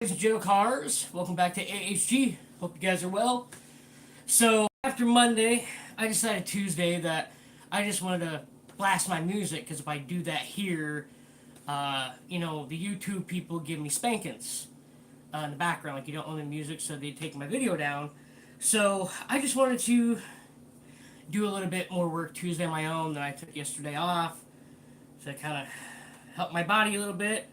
Ladies and gentlemen, welcome back to AHG. Hope you guys are well. So after Monday, I decided Tuesday that I just wanted to blast my music because if I do that here, the YouTube people give me spankings in the background, like you don't own the music, so they take my video down. So I just wanted to do a little bit more work Tuesday on my own than I took yesterday off, so it kind of helped my body a little bit.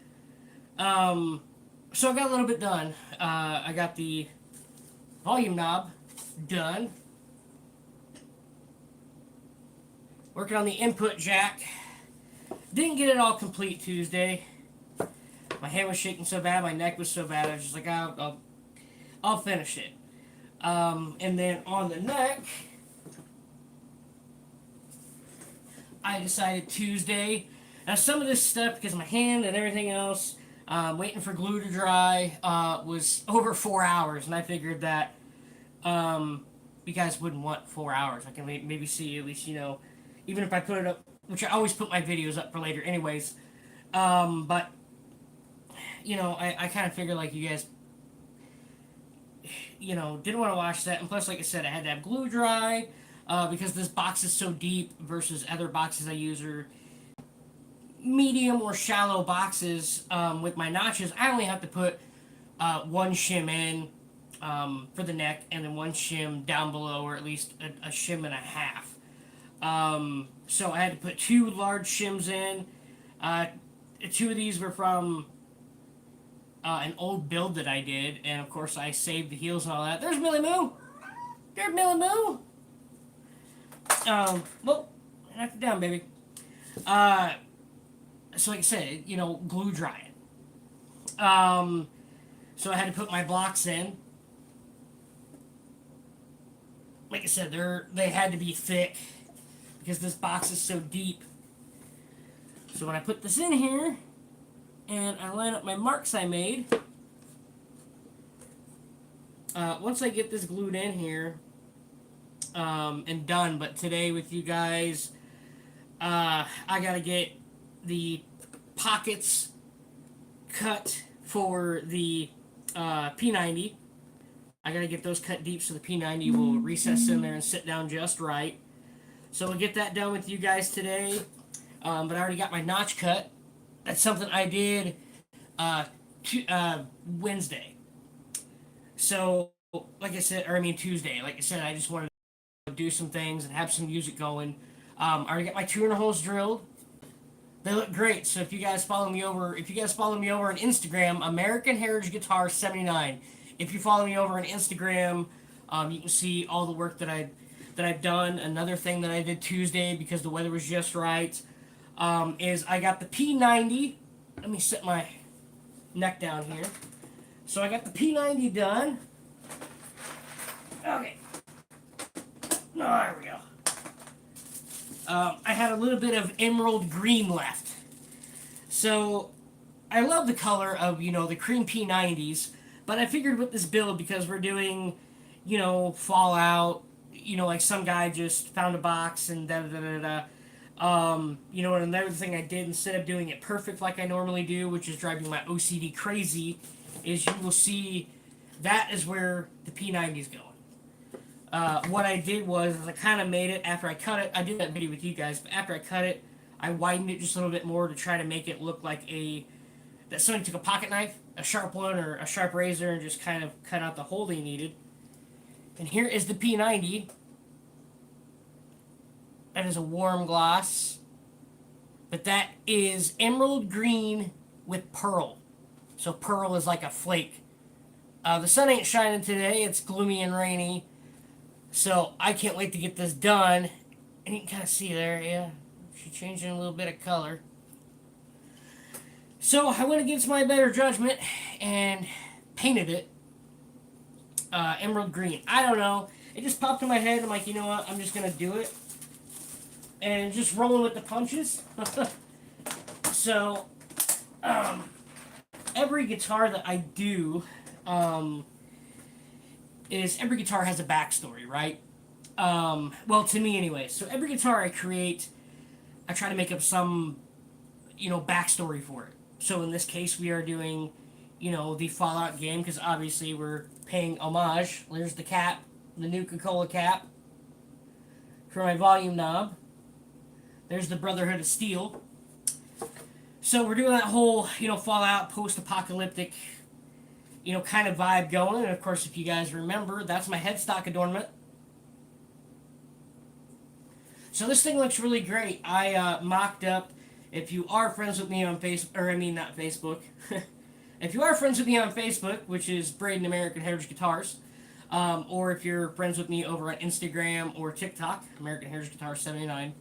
So I got a little bit done. I got the volume knob done. Working on the input jack. Didn't get it all complete Tuesday. My hand was shaking so bad, my neck was so bad. I was just like, I'll finish it. And then on the neck, I decided Tuesday. Now some of this stuff, because of my hand and everything else, waiting for glue to dry, was over 4 hours, and I figured that you guys wouldn't want 4 hours. I can maybe see at least, even if I put it up, which I always put my videos up for later anyways, but, I kind of figured, like, you guys, didn't want to watch that, and plus, like I said, I had to have glue dry, because this box is so deep versus other boxes I use are medium or shallow boxes. With my notches, I only have to put one shim in for the neck and then one shim down below, or at least a shim and a half. So I had to put two large shims in. Two of these were from an old build that I did, and of course I saved the heels and all that. There's Millie Moo! There's Millie Moo! Well, knock it down, baby. So like I said, glue drying. So I had to put my blocks in. Like I said, they had to be thick because this box is so deep. So when I put this in here and I line up my marks I made, once I get this glued in here and done, but today with you guys, I gotta get the pockets cut for the P90. I gotta get those cut deep so the P90 will recess in there and sit down just right. So we'll get that done with you guys today. But I already got my notch cut. That's something I did Wednesday. So, Tuesday. Like I said, I just wanted to do some things and have some music going. I already got my tuner holes drilled. They look great. So if you guys follow me over on Instagram, American Heritage Guitar 79. If you follow me over on Instagram, you can see all the work that I've done. Another thing that I did Tuesday because the weather was just right, is I got the P90. Let me set my neck down here. So I got the P90 done. Okay. Oh, there we go. I had a little bit of emerald green left. So, I love the color of, the cream P90s, but I figured with this build, because we're doing, Fallout, like some guy just found a box and da-da-da-da-da. And another thing I did, instead of doing it perfect like I normally do, which is driving my OCD crazy, is you will see that is where the P90 is going. What I did was I kind of made it after I cut it. I did that video with you guys, but after I cut it, I widened it just a little bit more to try to make it look like that somebody took a pocket knife, a sharp one or a sharp razor, and just kind of cut out the hole they needed. And here is the P90. That is a warm gloss, but that is emerald green with pearl. So pearl is like a flake. The sun ain't shining today. It's gloomy and rainy. So I can't wait to get this done. And you can kind of see there, yeah, she changed in a little bit of color. So I went against my better judgment and painted it emerald green. I don't know. It just popped in my head. I'm like, you know what? I'm just going to do it. And just rolling with the punches. So, every guitar that I do, every guitar has a backstory, right? Well, to me anyway. So every guitar I create, I try to make up some, backstory for it. So in this case, we are doing the Fallout game, because obviously we're paying homage. There's the cap, the Nuka-Cola cap for my volume knob. There's the Brotherhood of Steel. So we're doing that whole, Fallout post-apocalyptic, kind of vibe going. And of course, if you guys remember, that's my headstock adornment. So this thing looks really great. I mocked up. If you are friends with me on Facebook, or I mean not Facebook. If you are friends with me on Facebook, which is Braden American Heritage Guitars, or if you're friends with me over on Instagram or TikTok, American Heritage Guitars 79,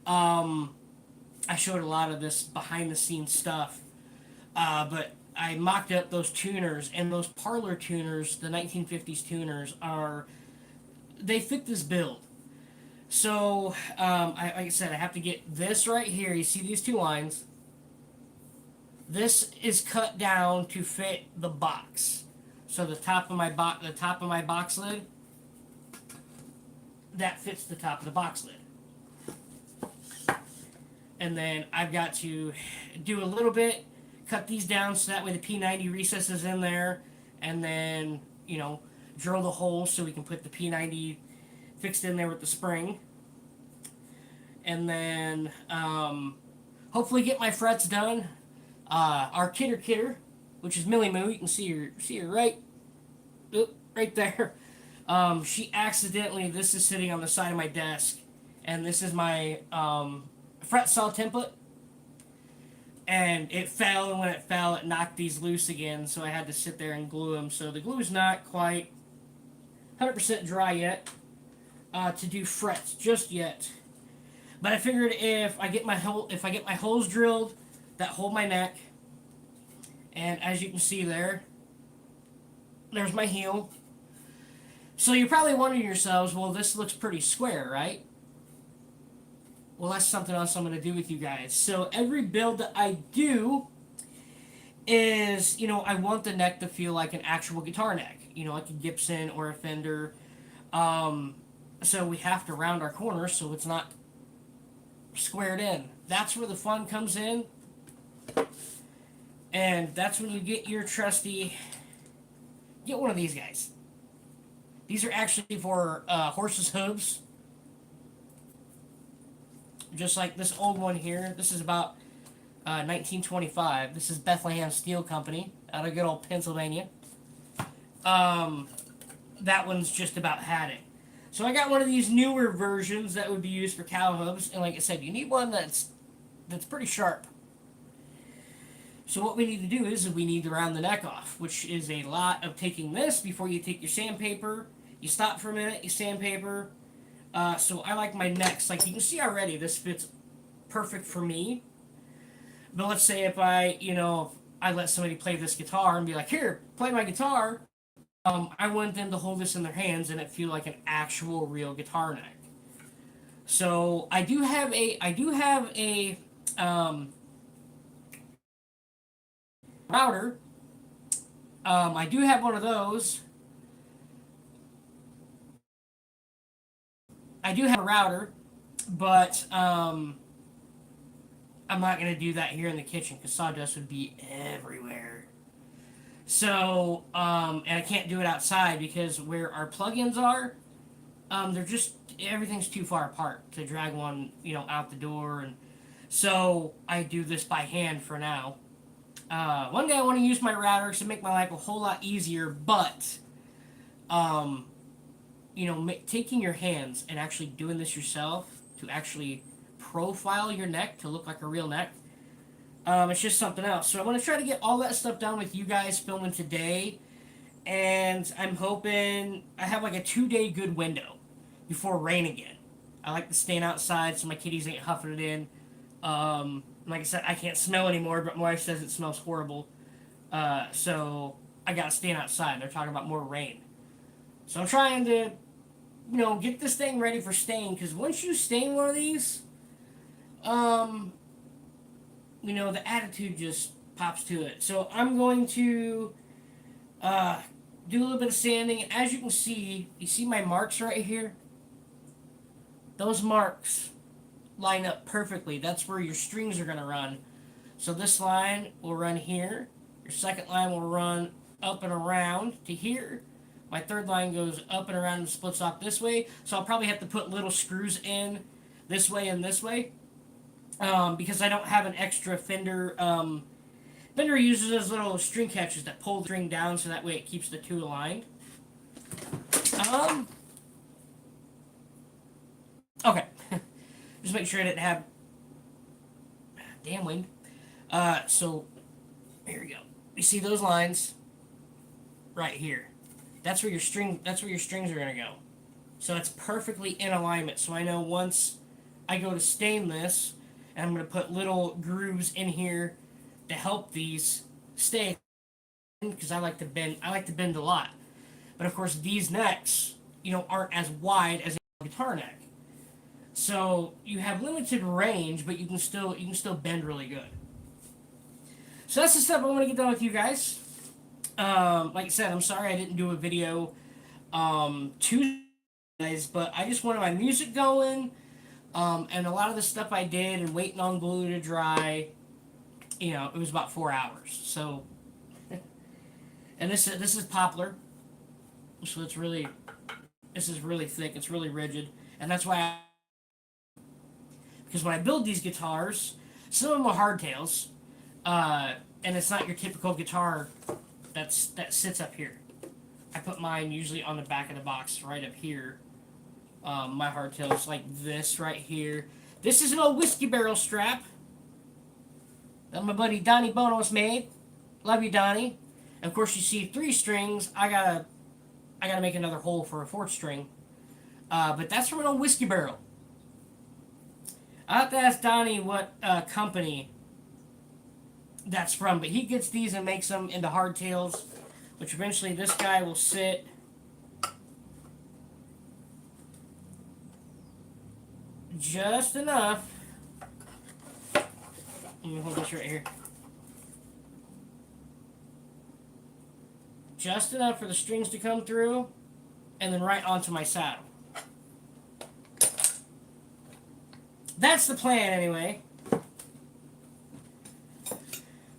I showed a lot of this behind the scenes stuff. But I mocked up those tuners, and those parlor tuners, the 1950s tuners, they fit this build. So, like I said, I have to get this right here. You see these two lines? This is cut down to fit the box. So the top of my box lid, that fits the top of the box lid. And then I've got to do a little bit, cut these down so that way the P90 recesses in there, and then, drill the hole so we can put the P90 fixed in there with the spring. And then hopefully get my frets done. Our kitter, which is Millie Moo, you can see her right there. She accidentally, this is sitting on the side of my desk, and this is my fret saw template, and it fell, and when it fell, it knocked these loose again, so I had to sit there and glue them. So the glue is not quite 100% dry yet to do frets just yet. But I figured if I get my holes drilled that hold my neck, and as you can see there's my heel. So you're probably wondering yourselves, well, this looks pretty square, right? Well, that's something else I'm going to do with you guys. So every build that I do is, I want the neck to feel like an actual guitar neck, like a Gibson or a Fender. So we have to round our corners so it's not squared in. That's where the fun comes in. And that's when you get your trusty, get one of these guys. These are actually for horses' hooves. Just like this old one here. This is about 1925. This is Bethlehem Steel Company out of good old Pennsylvania. That one's just about had it. So I got one of these newer versions that would be used for cow hooves, and like I said, you need one that's pretty sharp. So what we need to do is we need to round the neck off, which is a lot of taking this before you take your sandpaper. You stop for a minute, you sandpaper. So I like my necks, like you can see already, this fits perfect for me. But let's say if I let somebody play this guitar and be like, here, play my guitar. I want them to hold this in their hands and it feel like an actual real guitar neck. So I do have a router. I do have one of those. I do have a router, but I'm not going to do that here in the kitchen because sawdust would be everywhere. So, and I can't do it outside because where our plugins are, everything's too far apart to drag one, out the door. And so I do this by hand for now. One day I want to use my router to make my life a whole lot easier, but, taking your hands and actually doing this yourself to actually profile your neck to look like a real neck, it's just something else. So I want to try to get all that stuff done with you guys filming today, and I'm hoping I have like a 2-day good window before rain again. I like to stand outside so my kitties ain't huffing it in. Like I said, I can't smell anymore, but my wife says it smells horrible. So I gotta stand outside. They're talking about more rain. So I'm trying to, get this thing ready for stain, because once you stain one of these, the attitude just pops to it. So I'm going to do a little bit of sanding. As you can see, you see my marks right here? Those marks line up perfectly. That's where your strings are going to run. So this line will run here, Your second line will run up and around to here. My third line goes up and around and splits off this way. So I'll probably have to put little screws in this way and this way. Because I don't have an extra fender. Fender uses those little string catchers that pull the string down so that way it keeps the two aligned. Okay. Just make sure I didn't have damn wind. So here we go. You see those lines right here. That's where your strings are gonna go. So it's perfectly in alignment. So I know once I go to stain this, and I'm gonna put little grooves in here to help these stay, because I like to bend. I like to bend a lot. But of course, these necks, aren't as wide as a guitar neck. So you have limited range, but you can still bend really good. So that's the stuff I want to get done with you guys. Like I said, I'm sorry I didn't do a video Tuesdays, but I just wanted my music going, and a lot of the stuff I did and waiting on glue to dry. It was about 4 hours. So, and this is poplar, so this is really thick. It's really rigid, and that's why. Because when I build these guitars, some of them are hardtails, and it's not your typical guitar that sits up here. I put mine usually on the back of the box, right up here. My hardtails like this right here. This is an old whiskey barrel strap that my buddy Donnie Bonos made. Love you, Donnie. And of course, you see 3 strings. I gotta make another hole for a 4th string. But that's from an old whiskey barrel. I have to ask Donnie what company that's from, but he gets these and makes them into hardtails, which eventually this guy will sit just enough. Let me hold this right here. Just enough for the strings to come through, and then right onto my saddle. That's the plan, anyway.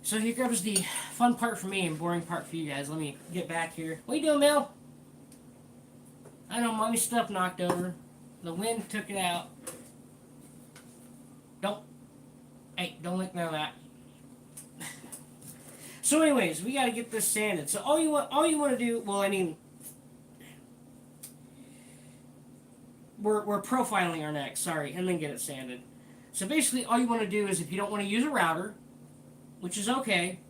So here comes the fun part for me and boring part for you guys. Let me get back here. What are you doing, Mel? I know, mommy's stuff knocked over. The wind took it out. Don't lick none of that. So anyways, we gotta get this sanded. So all you want to do, well, I mean, we're profiling our neck, sorry, and then get it sanded. So basically, all you want to do is, if you don't want to use a router, which is okay,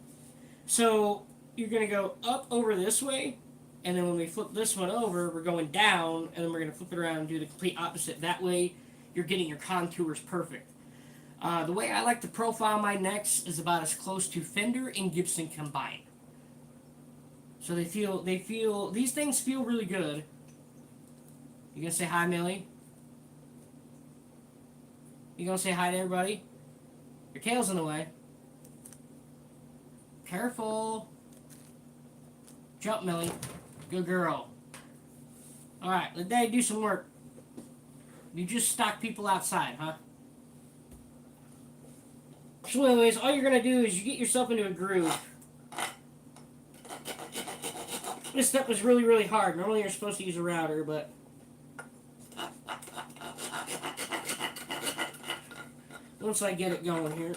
so you're going to go up over this way, and then when we flip this one over, we're going down, and then we're going to flip it around and do the complete opposite. That way, you're getting your contours perfect. The way I like to profile my necks is about as close to Fender and Gibson combined. So these things feel really good. You gonna say hi, Millie? You gonna say hi to everybody? Your tail's in the way. Careful. Jump, Millie. Good girl. Alright, let Daddy do some work. You just stalk people outside, huh? So anyways, all you're gonna do is you get yourself into a groove. This step was really, really hard. Normally you're supposed to use a router, but once I get it going here.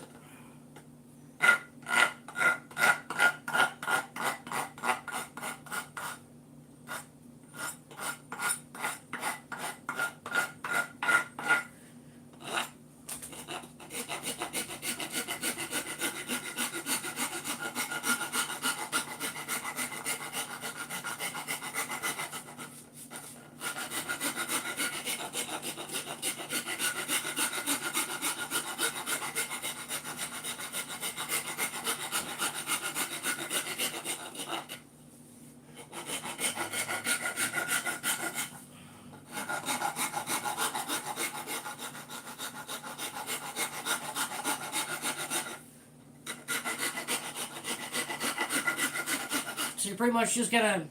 So you're pretty much just gonna,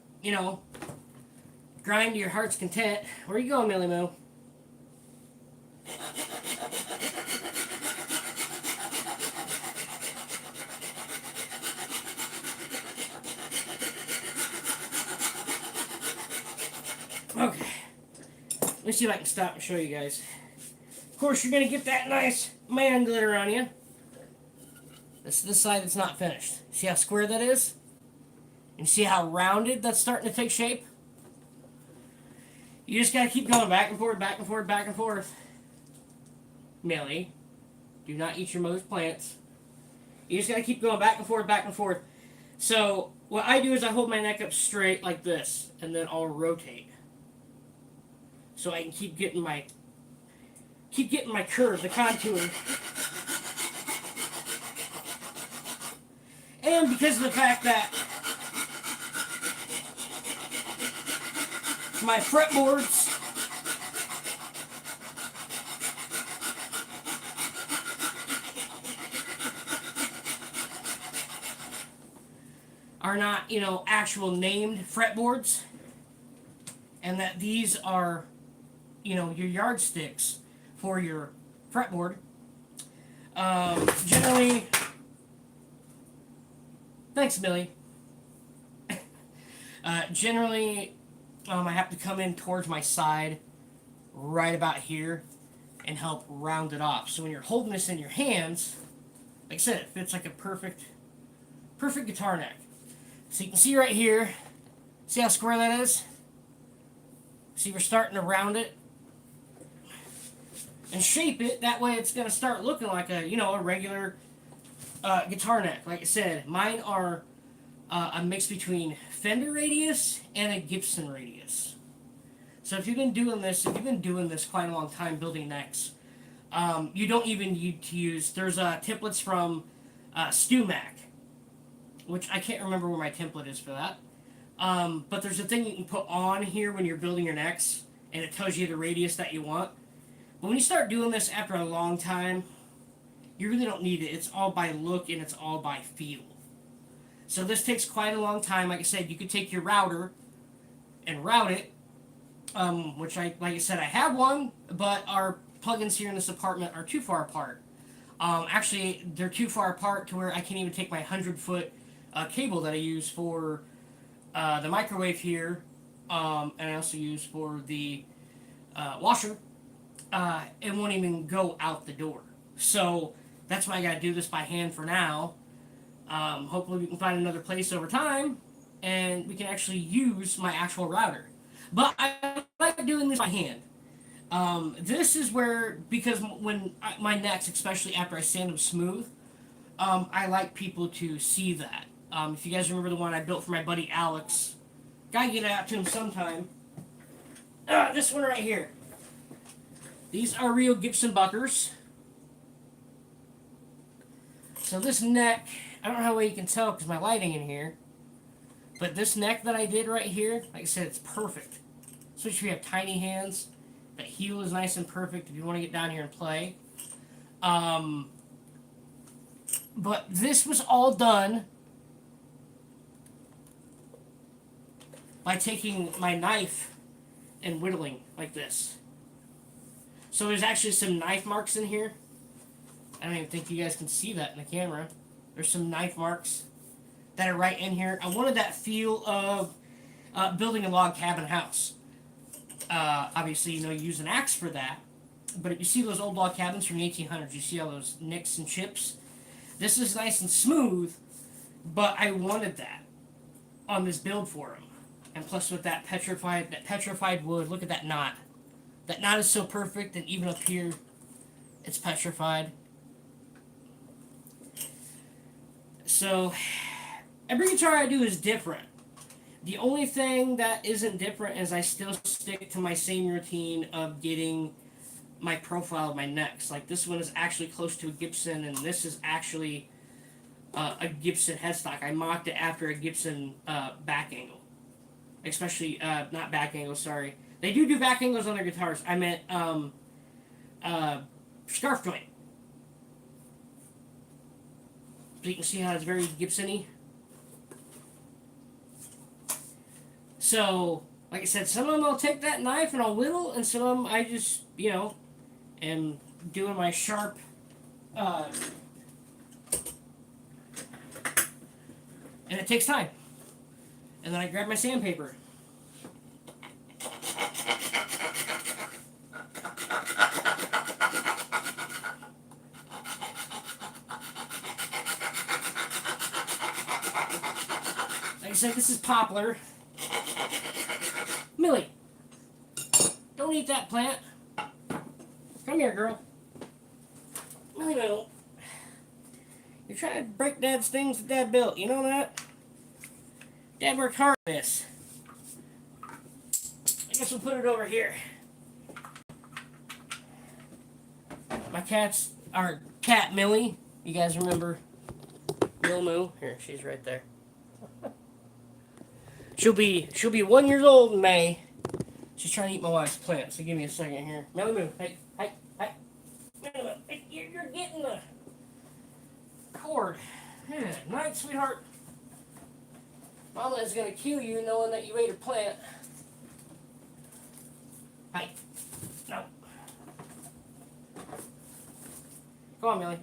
grind to your heart's content. Where are you going, Millie Moo? Okay. Let me see if I can stop and show you guys. Of course, you're going to get that nice man glitter on you. This is the side that's not finished. See how square that is? And see how rounded that's starting to take shape? You just got to keep going back and forth, back and forth, back and forth. Millie, do not eat your mother's plants. You just got to keep going back and forth, back and forth. So what I do is I hold my neck up straight like this, and then I'll rotate. So I can keep getting my curve, the contour. And because of the fact that my fretboards are not, actual named fretboards, and that these are, your yardsticks for your fretboard. Generally, thanks, Millie. Generally, I have to come in towards my side, right about here, and help round it off. So when you're holding this in your hands, like I said, it fits like a perfect guitar neck. So you can see right here, see how square that is? See, we're starting to round it and shape it. That way it's going to start looking like a regular guitar neck. Like I said, mine are a mix between Fender radius and a Gibson radius. So if you've been doing this quite a long time building necks, you don't even need to use, there's templates from StuMac, which I can't remember where my template is for that. But there's a thing you can put on here when you're building your necks, and it tells you the radius that you want. But when you start doing this after a long time, you really don't need it. It's all by look and it's all by feel. So this takes quite a long time. Like I said, you could take your router and route it, which like I said, I have one, but our plugins here in this apartment are too far apart. Actually, they're too far apart to where I can't even take my 100-foot cable that I use for the microwave here, and I also use for the washer. It won't even go out the door. So that's why I got to do this by hand for now. Hopefully we can find another place over time, and we can actually use my actual router. But I like doing this by hand. This is where, because when my necks, especially after I sand them smooth, I like people to see that. If you guys remember the one I built for my buddy Alex, gotta get it out to him sometime. This one right here. These are real Gibson buckers. So this neck, I don't know how well you can tell because my lighting in here, but this neck that I did right here, like I said, it's perfect. Especially if you have tiny hands. The heel is nice and perfect if you want to get down here and play. But this was all done by taking my knife and whittling like this. So there's actually some knife marks in here. I don't even think you guys can see that in the camera. There's some knife marks that are right in here. I wanted that feel of building a log cabin house. Obviously, you use an axe for that. But if you see those old log cabins from the 1800s, you see all those nicks and chips. This is nice and smooth, but I wanted that on this build for them. And plus with that petrified wood, look at that knot. That knot is so perfect, and even up here, it's petrified. So, every guitar I do is different. The only thing that isn't different is I still stick to my same routine of getting my profile of my necks. Like this one is actually close to a Gibson, and this is actually a Gibson headstock. I mocked it after a Gibson back angle. Especially, not back angle, sorry. They do back angles on their guitars. I meant scarf joint. So you can see how it's very Gibson-y. So, like I said, some of them I'll take that knife and I'll whittle, and some of them I just, am doing my sharp, and it takes time. And then I grab my sandpaper. I said, this is poplar. Millie, don't eat that plant. Come here, girl. Millie, no. You're trying to break Dad's things that Dad built. You know that? Dad worked hard on this. I guess we'll put it over here. My our cat Millie. You guys remember Mill Moo? Here, she's right there. She'll be 1 year old in May. She's trying to eat my wife's plant, so give me a second here. Millie Moo, hey. You're getting the cord. Yeah, night, sweetheart. Mama is gonna kill you knowing that you ate her plant. Hi. No. Go on, Millie.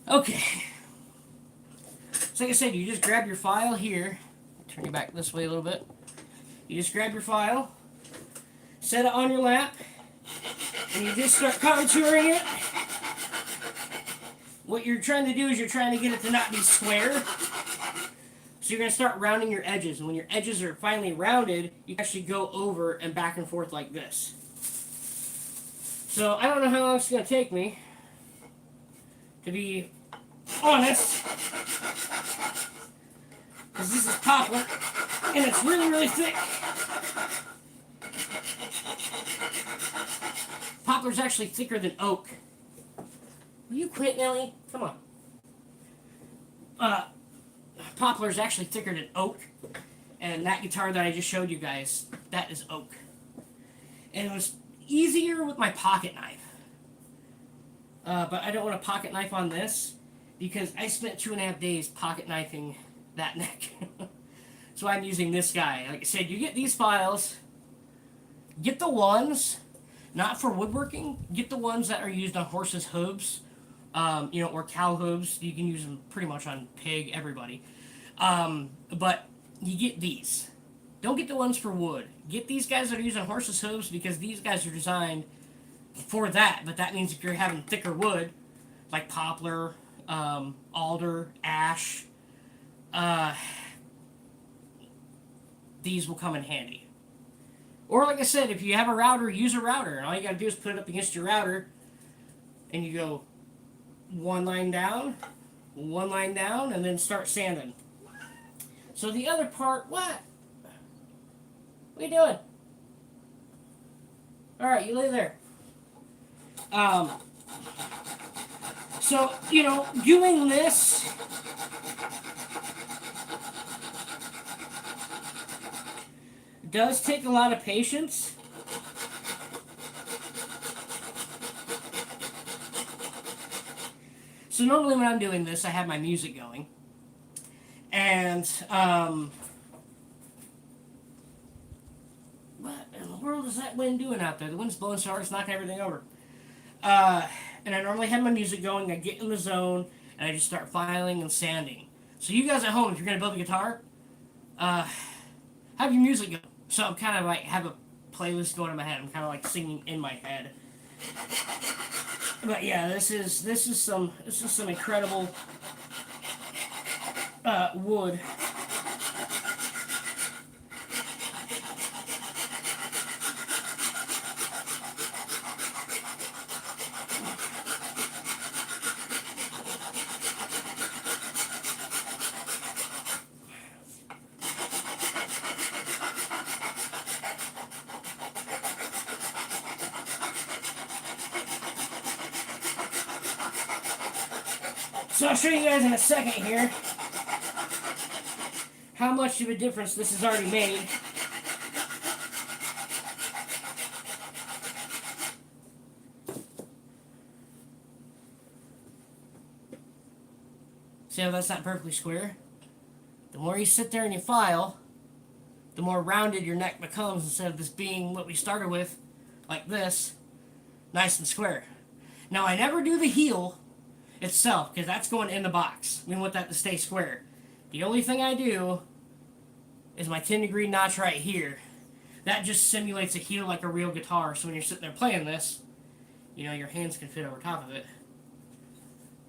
Okay. So like I said, you just grab your file here. Turn you back this way a little bit. You just grab your file, set it on your lap, and you just start contouring it. What you're trying to do is you're trying to get it to not be square. So you're going to start rounding your edges. And when your edges are finally rounded, you actually go over and back and forth like this. So I don't know how long it's going to take me, to be honest. Because this is poplar, and it's really, really thick. Poplar's actually thicker than oak. Will you quit, Nellie? Come on. Poplar's actually thicker than oak. And that guitar that I just showed you guys, that is oak. And it was easier with my pocket knife. But I don't want a pocket knife on this because I spent 2.5 days pocket knifing that neck. So I'm using this guy. Like I said, you get these files, get the ones, not for woodworking, get the ones that are used on horses' hooves, or cow hooves. You can use them pretty much on pig, everybody. But you get these. Don't get the ones for wood. Get these guys that are used on horses' hooves because these guys are designed for that. But that means if you're having thicker wood, like poplar, alder, ash, these will come in handy. Or like I said, if you have a router, use a router. And all you got to do is put it up against your router, and you go one line down, and then start sanding. So the other part, what? What are you doing? Alright, you lay there. So, doing this does take a lot of patience. So normally when I'm doing this, I have my music going. And, what in the world is that wind doing out there? The wind's blowing so hard it's knocking everything over. And I normally have my music going, I get in the zone, and I just start filing and sanding. So you guys at home, if you're going to build a guitar, have your music go. So I'm kind of like, have a playlist going in my head. I'm kind of like singing in my head. But yeah, this is some incredible wood. So I'll show you guys in a second here how much of a difference this has already made. See how that's not perfectly square? The more you sit there and you file, the more rounded your neck becomes instead of this being what we started with, like this, nice and square. Now I never do the heel itself because that's going in the box. We want that to stay square. The only thing I do is my 10-degree notch right here. That just simulates a heel like a real guitar, so when you're sitting there playing this, your hands can fit over top of it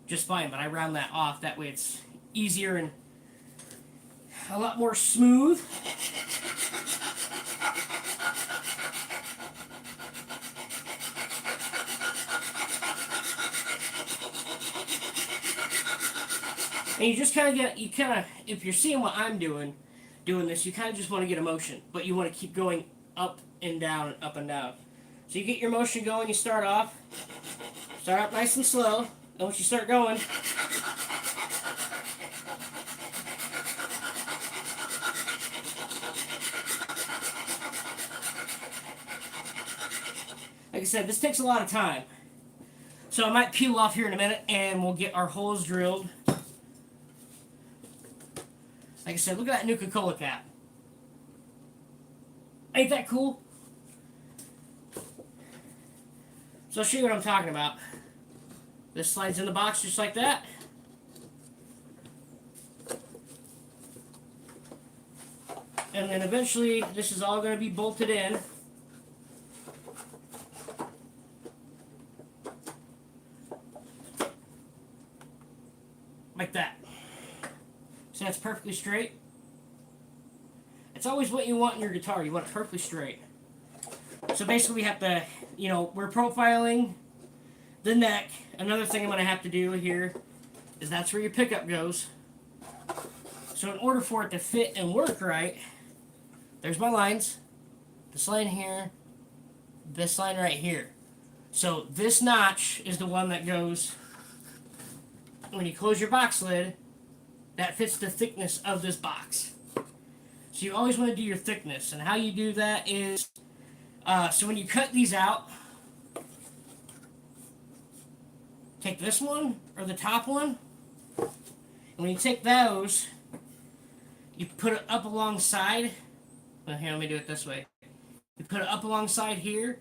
just fine, but I round that off. That way it's easier and a lot more smooth. And you just kind of get, if you're seeing what I'm doing this, you kind of just want to get a motion, but you want to keep going up and down and up and down. So you get your motion going, you start off nice and slow, and once you start going, like I said, this takes a lot of time. So I might peel off here in a minute and we'll get our holes drilled. Like I said, look at that Nuka-Cola cap. Ain't that cool? So I'll show you what I'm talking about. This slides in the box just like that. And then eventually this is all going to be bolted in. Like that. So that's perfectly straight. It's always what you want in your guitar. You want it perfectly straight. So basically we have to, we're profiling the neck. Another thing I'm going to have to do here is that's where your pickup goes. So in order for it to fit and work right, there's my lines. This line here, this line right here. So this notch is the one that goes, when you close your box lid, that fits the thickness of this box. So you always want to do your thickness. And how you do that is, so when you cut these out, take this one, or the top one, and when you take those, you put it up alongside, well, here, let me do it this way. You put it up alongside here,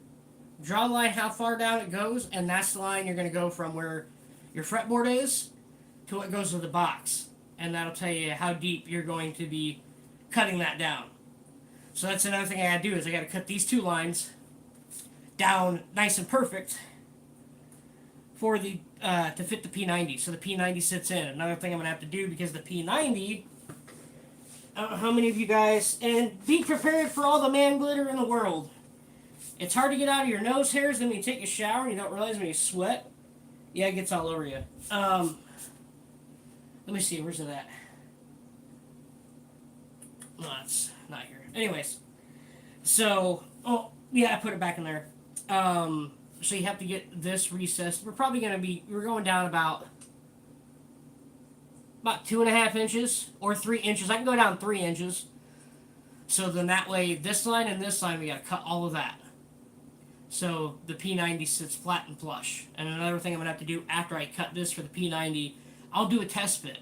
draw a line how far down it goes, and that's the line you're going to go from where your fretboard is to what goes with the box. And that'll tell you how deep you're going to be cutting that down. So that's another thing I gotta do is I gotta cut these two lines down nice and perfect for the to fit the P90. So the P90 sits in. Another thing I'm gonna have to do because the P90, I don't know how many of you guys, and be prepared for all the man glitter in the world. It's hard to get out of your nose hairs, then when you take a shower and you don't realize when you sweat, yeah, it gets all over you. Let me see, where's it at? No, it's not here. Anyways, so, oh, yeah, I put it back in there. So you have to get this recessed. We're going down about 2.5 inches or 3 inches. I can go down 3 inches. So then that way, this line and this line, we gotta cut all of that. So the P90 sits flat and flush. And another thing I'm gonna have to do after I cut this for the P90, I'll do a test fit.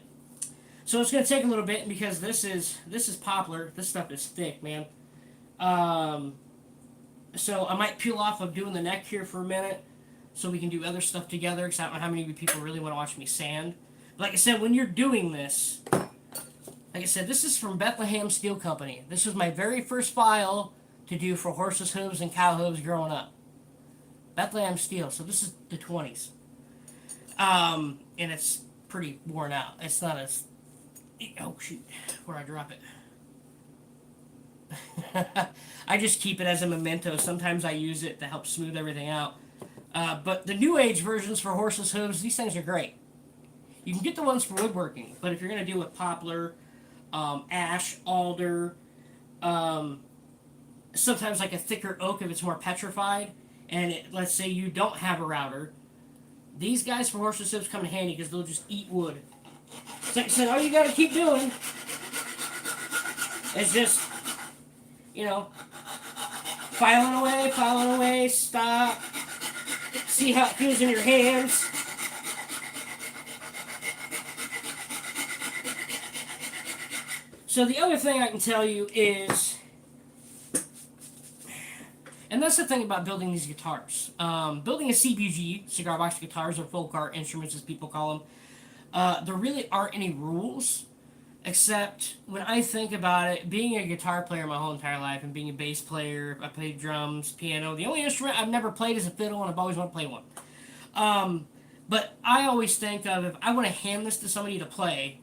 So it's going to take a little bit because this is poplar. This stuff is thick, man. So I might peel off of doing the neck here for a minute so we can do other stuff together because I don't know how many of you people really want to watch me sand. But like I said, when you're doing this, like I said, this is from Bethlehem Steel Company. This was my very first file to do for horses' hooves and cow hooves growing up. Bethlehem Steel. So this is the 20s. And it's pretty worn out. It's not as... Oh, shoot. Where'd I drop it? I just keep it as a memento. Sometimes I use it to help smooth everything out. But the new age versions for horses' hooves, these things are great. You can get the ones for woodworking, but if you're going to deal with poplar, ash, alder, sometimes like a thicker oak if it's more petrified, and let's say you don't have a router, these guys for horses' hooves come in handy because they'll just eat wood. So like I said, all you got to keep doing is just, filing away, stop, see how it feels in your hands. So the other thing I can tell you is, and that's the thing about building these guitars. Building a CBG, cigar box guitars, or folk art instruments as people call them, there really aren't any rules, except when I think about it, being a guitar player my whole entire life and being a bass player, I played drums, piano. The only instrument I've never played is a fiddle, and I've always wanted to play one. But I always think of, if I want to hand this to somebody to play,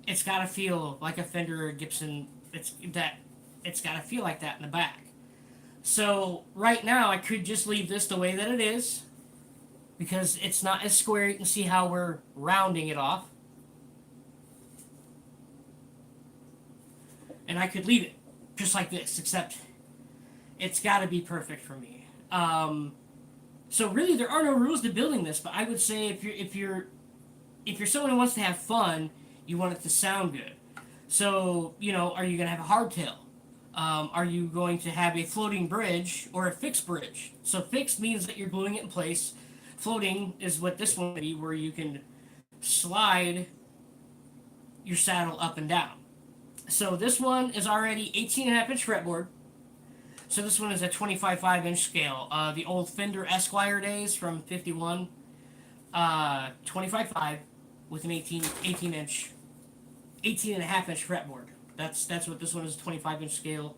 it's got to feel like a Fender or Gibson. It's got to feel like that in the back. So right now I could just leave this the way that it is because it's not as square. You can see how we're rounding it off. And I could leave it just like this, except it's got to be perfect for me. So really, there are no rules to building this, but I would say if you're someone who wants to have fun, you want it to sound good. So are you going to have a hardtail? Are you going to have a floating bridge or a fixed bridge? So fixed means that you're gluing it in place. Floating is what this one would be, where you can slide your saddle up and down. So this one is already 18.5 inch fretboard. So this one is a 25.5 inch scale. The old Fender Esquire days from 51, 25.5 with an 18 inch, 18.5 inch fretboard. That's what this one is, 25 inch scale.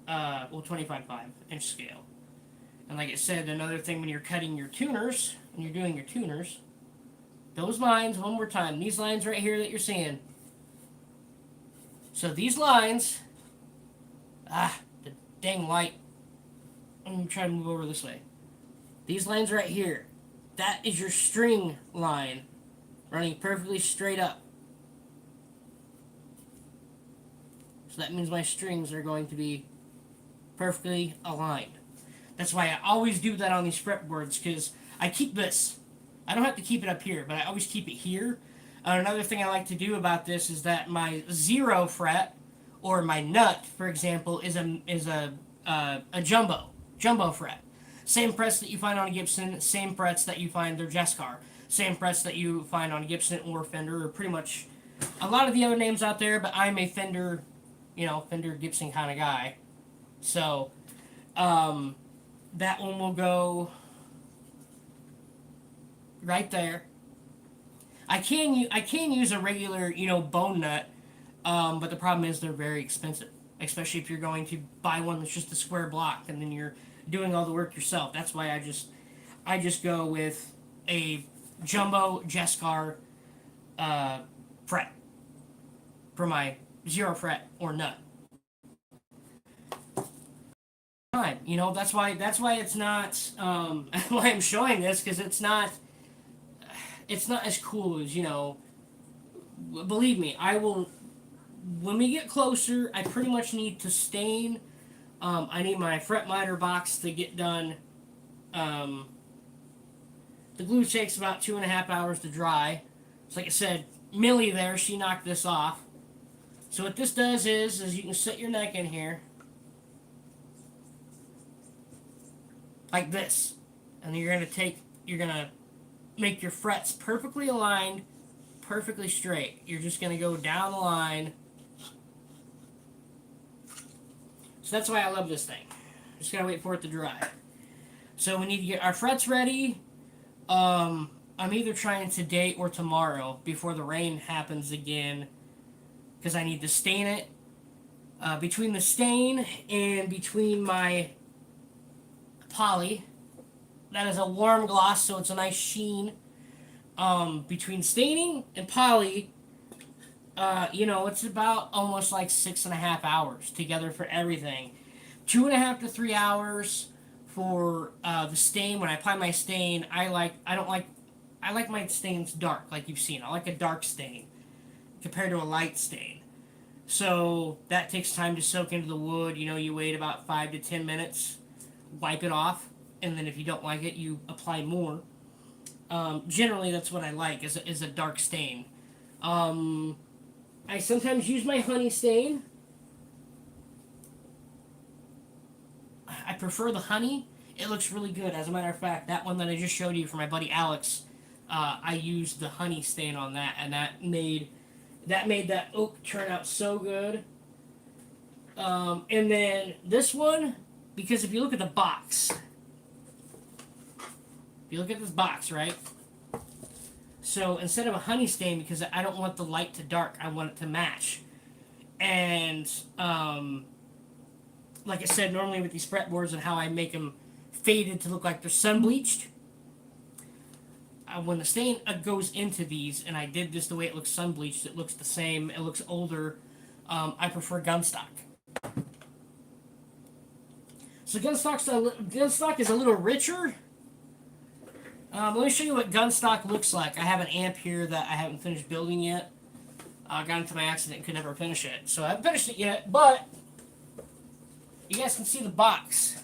25.5 inch scale. And like I said, another thing when you're cutting your tuners, when you're doing your tuners, those lines, one more time, these lines right here that you're seeing. So these lines, the dang light. I'm going to try to move over this way. These lines right here, that is your string line running perfectly straight up. So that means my strings are going to be perfectly aligned. That's why I always do that on these fretboards, because I keep this. I don't have to keep it up here, but I always keep it here. Another thing I like to do about this is that my 0 fret, or my nut, for example, is a jumbo fret. Same frets that you find on a Gibson, same frets that you find their Jescar, same frets that you find on a Gibson or Fender, or pretty much a lot of the other names out there. But I'm a Fender, Fender Gibson kind of guy. So that one will go right there. I can use a regular bone nut, but the problem is they're very expensive, especially if you're going to buy one that's just a square block and then you're doing all the work yourself. That's why I just go with a jumbo Jescar fret for my 0 fret or nut. That's why it's not why I'm showing this, because it's not as cool as believe me, I will. When we get closer, I pretty much need to stain. I need my fret miter box to get done. The glue takes about 2.5 hours to dry. So like I said, Millie there, she knocked this off. So what this does is you can set your neck in here. Like this. And you're gonna make your frets perfectly aligned, perfectly straight. You're just gonna go down the line. So that's why I love this thing. Just gotta wait for it to dry. So we need to get our frets ready. I'm either trying today or tomorrow before the rain happens again, because I need to stain it. Between the stain and between my poly, that is a warm gloss, so it's a nice sheen. Between staining and poly, it's about almost like 6.5 hours together for everything. 2.5 to 3 hours for the stain. When I apply my stain, I like my stains dark, like you've seen. I like a dark stain compared to a light stain. So that takes time to soak into the wood. You wait about 5 to 10 minutes, wipe it off, and then if you don't like it, you apply more. Generally, that's what I like, is a dark stain. I sometimes use my honey stain. I prefer the honey. It looks really good. As a matter of fact, that one that I just showed you for my buddy Alex, I used the honey stain on that, and that made that oak turn out so good. And then this one, because if you look at the box, right? So instead of a honey stain, because I don't want the light to dark, I want it to match. And like I said, normally with these fretboards and how I make them faded to look like they're sun bleached, when the stain goes into these, and I did this the way it looks sun bleached, it looks the same. It looks older. I prefer gunstock. So gunstock is a little richer. Let me show you what gunstock looks like. I have an amp here that I haven't finished building yet. I got into my accident and could never finish it. So I haven't finished it yet, but you guys can see the box.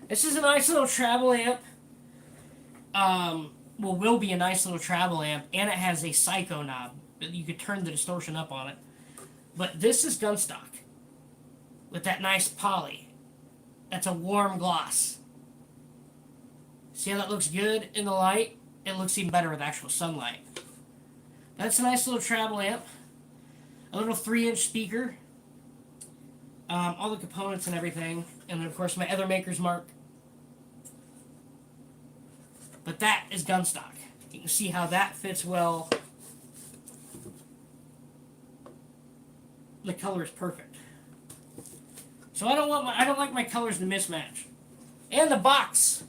This is a nice little travel amp. Will be a nice little travel amp, and it has a psycho knob. You could turn the distortion up on it. But this is gunstock with that nice poly. That's a warm gloss. See how that looks good in the light? It looks even better with actual sunlight. That's a nice little travel amp. A little 3-inch speaker. All the components and everything. And then, of course, my other maker's mark. But that is gunstock. You can see how that fits well. The color is perfect. So I don't like my colors to mismatch. And the box.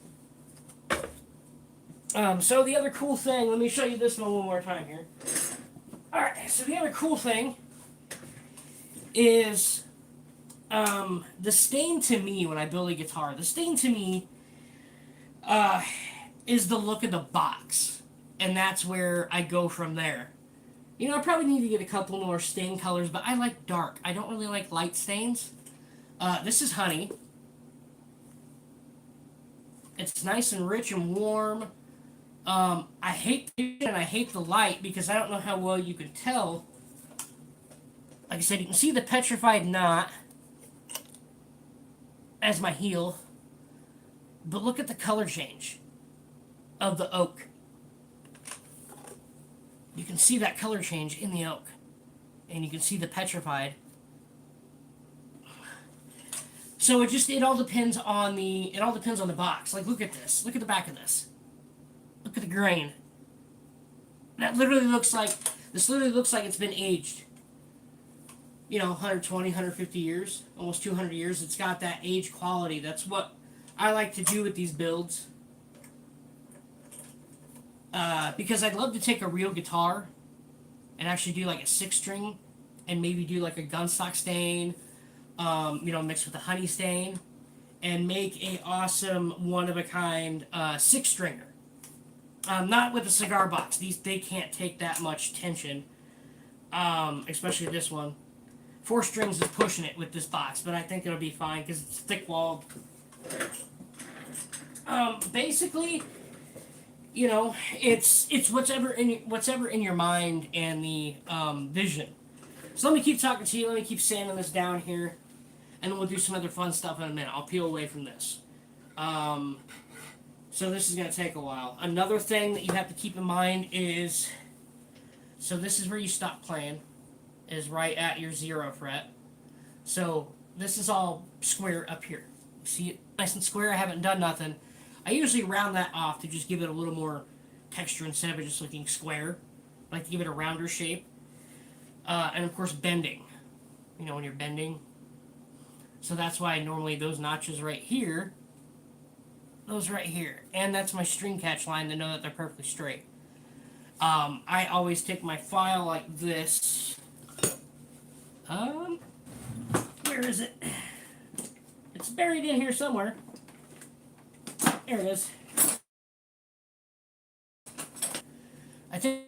So the other cool thing, let me show you this one more time here. Alright, so the other cool thing is the stain to me when I build a guitar. The stain to me is the look of the box. And that's where I go from there. You know, I probably need to get a couple more stain colors, but I like dark. I don't really like light stains. This is honey. It's nice and rich and warm. I hate the light because I don't know how well you can tell. Like I said, you can see the petrified knot as my heel. But look at the color change of the oak. You can see that color change in the oak. And you can see the petrified. So it all depends on the box. Like, look at this. Look at the back of this. Look at the grain. This literally looks like it's been aged. You know, 120, 150 years, almost 200 years. It's got that age quality. That's what I like to do with these builds. Because I'd love to take a real guitar and actually do like a 6-string and maybe do like a gunstock stain, mixed with a honey stain, and make a awesome one-of-a-kind 6-stringer. Not with a cigar box. They can't take that much tension, especially this one. 4 strings is pushing it with this box, but I think it'll be fine because it's thick-walled. Basically, you know, it's whatever in your mind and the vision. So let me keep talking to you. Let me keep sanding this down here, and then we'll do some other fun stuff in a minute. I'll peel away from this. So this is going to take a while. Another thing that you have to keep in mind is, so this is where you stop playing, is right at your 0 fret. So this is all square up here. See it nice and square? I haven't done nothing. I usually round that off to just give it a little more texture instead of it just looking square. I like to give it a rounder shape. And of course bending. You know, when you're bending. So that's why normally those notches right here, those right here. And that's my string catch line to know that they're perfectly straight. I always take my file like this. Where is it? It's buried in here somewhere. There it is. I think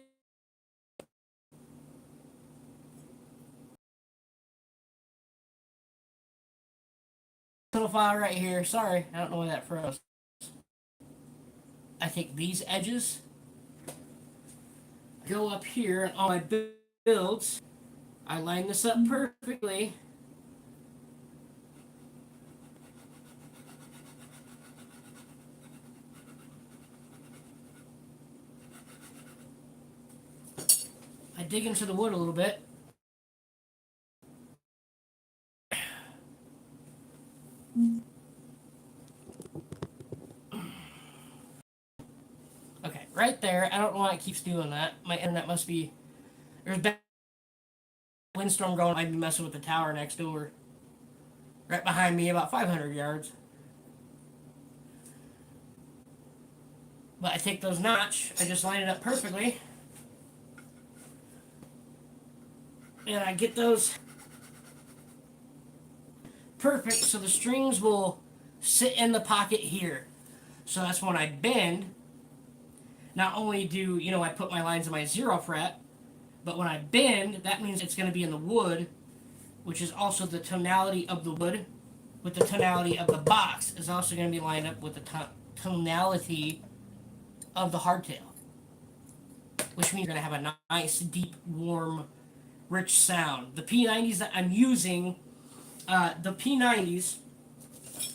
little file right here. Sorry, I don't know why that froze. I take these edges, go up here, and all my builds, I line this up perfectly. I dig into the wood a little bit. Okay, right there. I don't know why it keeps doing that. My internet must be... There's a windstorm going. I'd be messing with the tower next door. Right behind me, about 500 yards. But I take those notch, I just line it up perfectly, and I get those perfect so the strings will sit in the pocket here. So that's when I bend. Not only do, I put my lines in my 0 fret, but when I bend, that means it's going to be in the wood, which is also the tonality of the wood, with the tonality of the box is also going to be lined up with the tonality of the hardtail, which means you're going to have a nice, deep, warm, rich sound. The P90s that I'm using, the P90s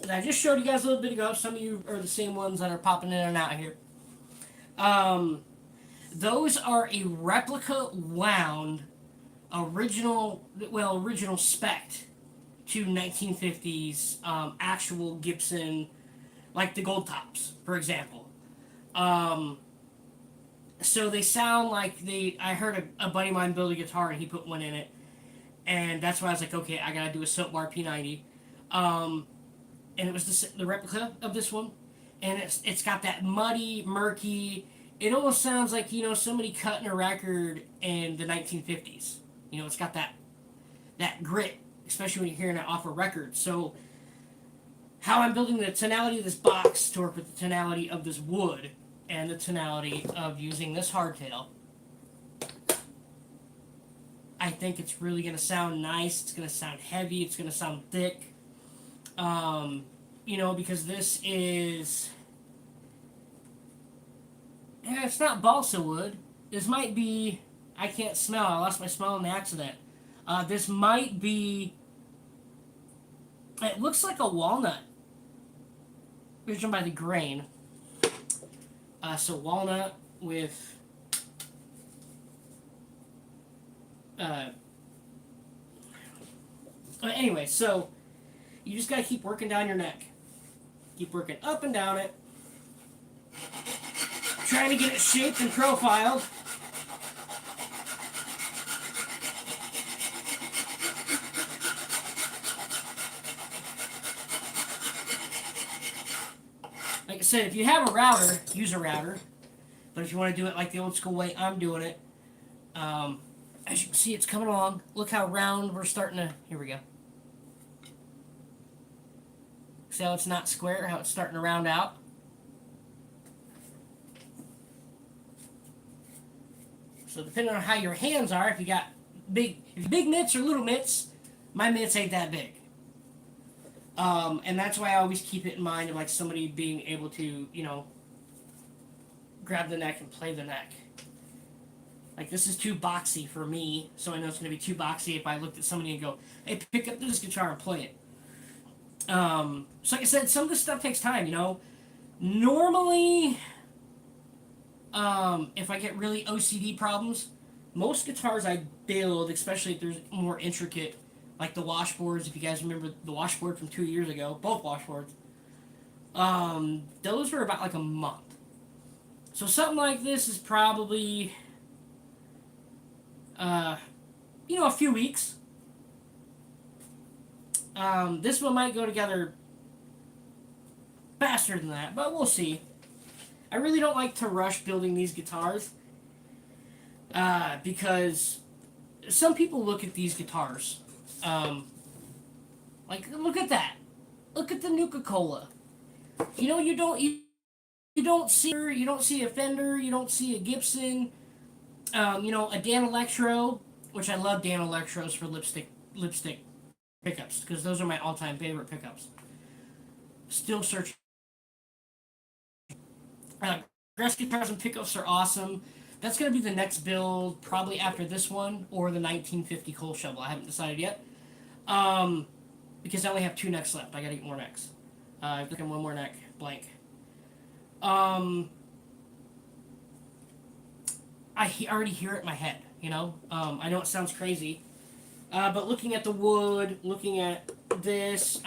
that I just showed you guys a little bit ago, some of you are the same ones that are popping in and out here. Those are a replica wound original spec to 1950s actual Gibson, like the gold tops, for example. So they sound like I heard a buddy of mine build a guitar and he put one in it, and that's why I was like, okay, I gotta do a Soap Bar P90. And it was the replica of this one, and it's got that muddy, murky. It almost sounds like somebody cutting a record in the 1950s. It's got that grit, especially when you're hearing it off a record. So how I'm building the tonality of this box to work with the tonality of this wood and the tonality of using this hardtail, I think it's really going to sound nice. It's going to sound heavy. It's going to sound thick. Because this is... it's not balsa wood. This might be... I can't smell. I lost my smell in the accident. This might be... It looks like a walnut. Judging by the grain. So walnut with... anyway, so... You just gotta keep working down your neck. Keep working up and down it. Trying to get it shaped and profiled. Like I said, if you have a router, use a router. But if you want to do it like the old school way I'm doing it, as you can see, it's coming along. Look how round we're starting to... Here we go. See how it's not square, how it's starting to round out? So depending on how your hands are, if you got big mitts or little mitts, my mitts ain't that big. And that's why I always keep it in mind of like somebody being able to, grab the neck and play the neck. Like this is too boxy for me, so I know it's going to be too boxy if I looked at somebody and go, hey, pick up this guitar and play it. So like I said, some of this stuff takes time, Normally, if I get really OCD problems, most guitars I build, especially if there's more intricate, like the washboards, if you guys remember the washboard from 2 years ago, both washboards, those were about like a month. So something like this is probably, a few weeks. This one might go together faster than that, but we'll see. I really don't like to rush building these guitars because some people look at these guitars like, look at that. Look at the Nuka-Cola. You don't see a Fender, you don't see a Gibson, a Dan Electro, which I love Dan Electros for lipstick pickups, because those are my all-time favorite pickups. Still searching. Grass guitars and pickups are awesome. That's going to be the next build, probably after this one, or the 1950 coal shovel. I haven't decided yet. Because I only have 2 necks left. I got to get more necks. I've got one more neck, blank. I already hear it in my head, I know it sounds crazy. But looking at the wood, looking at this,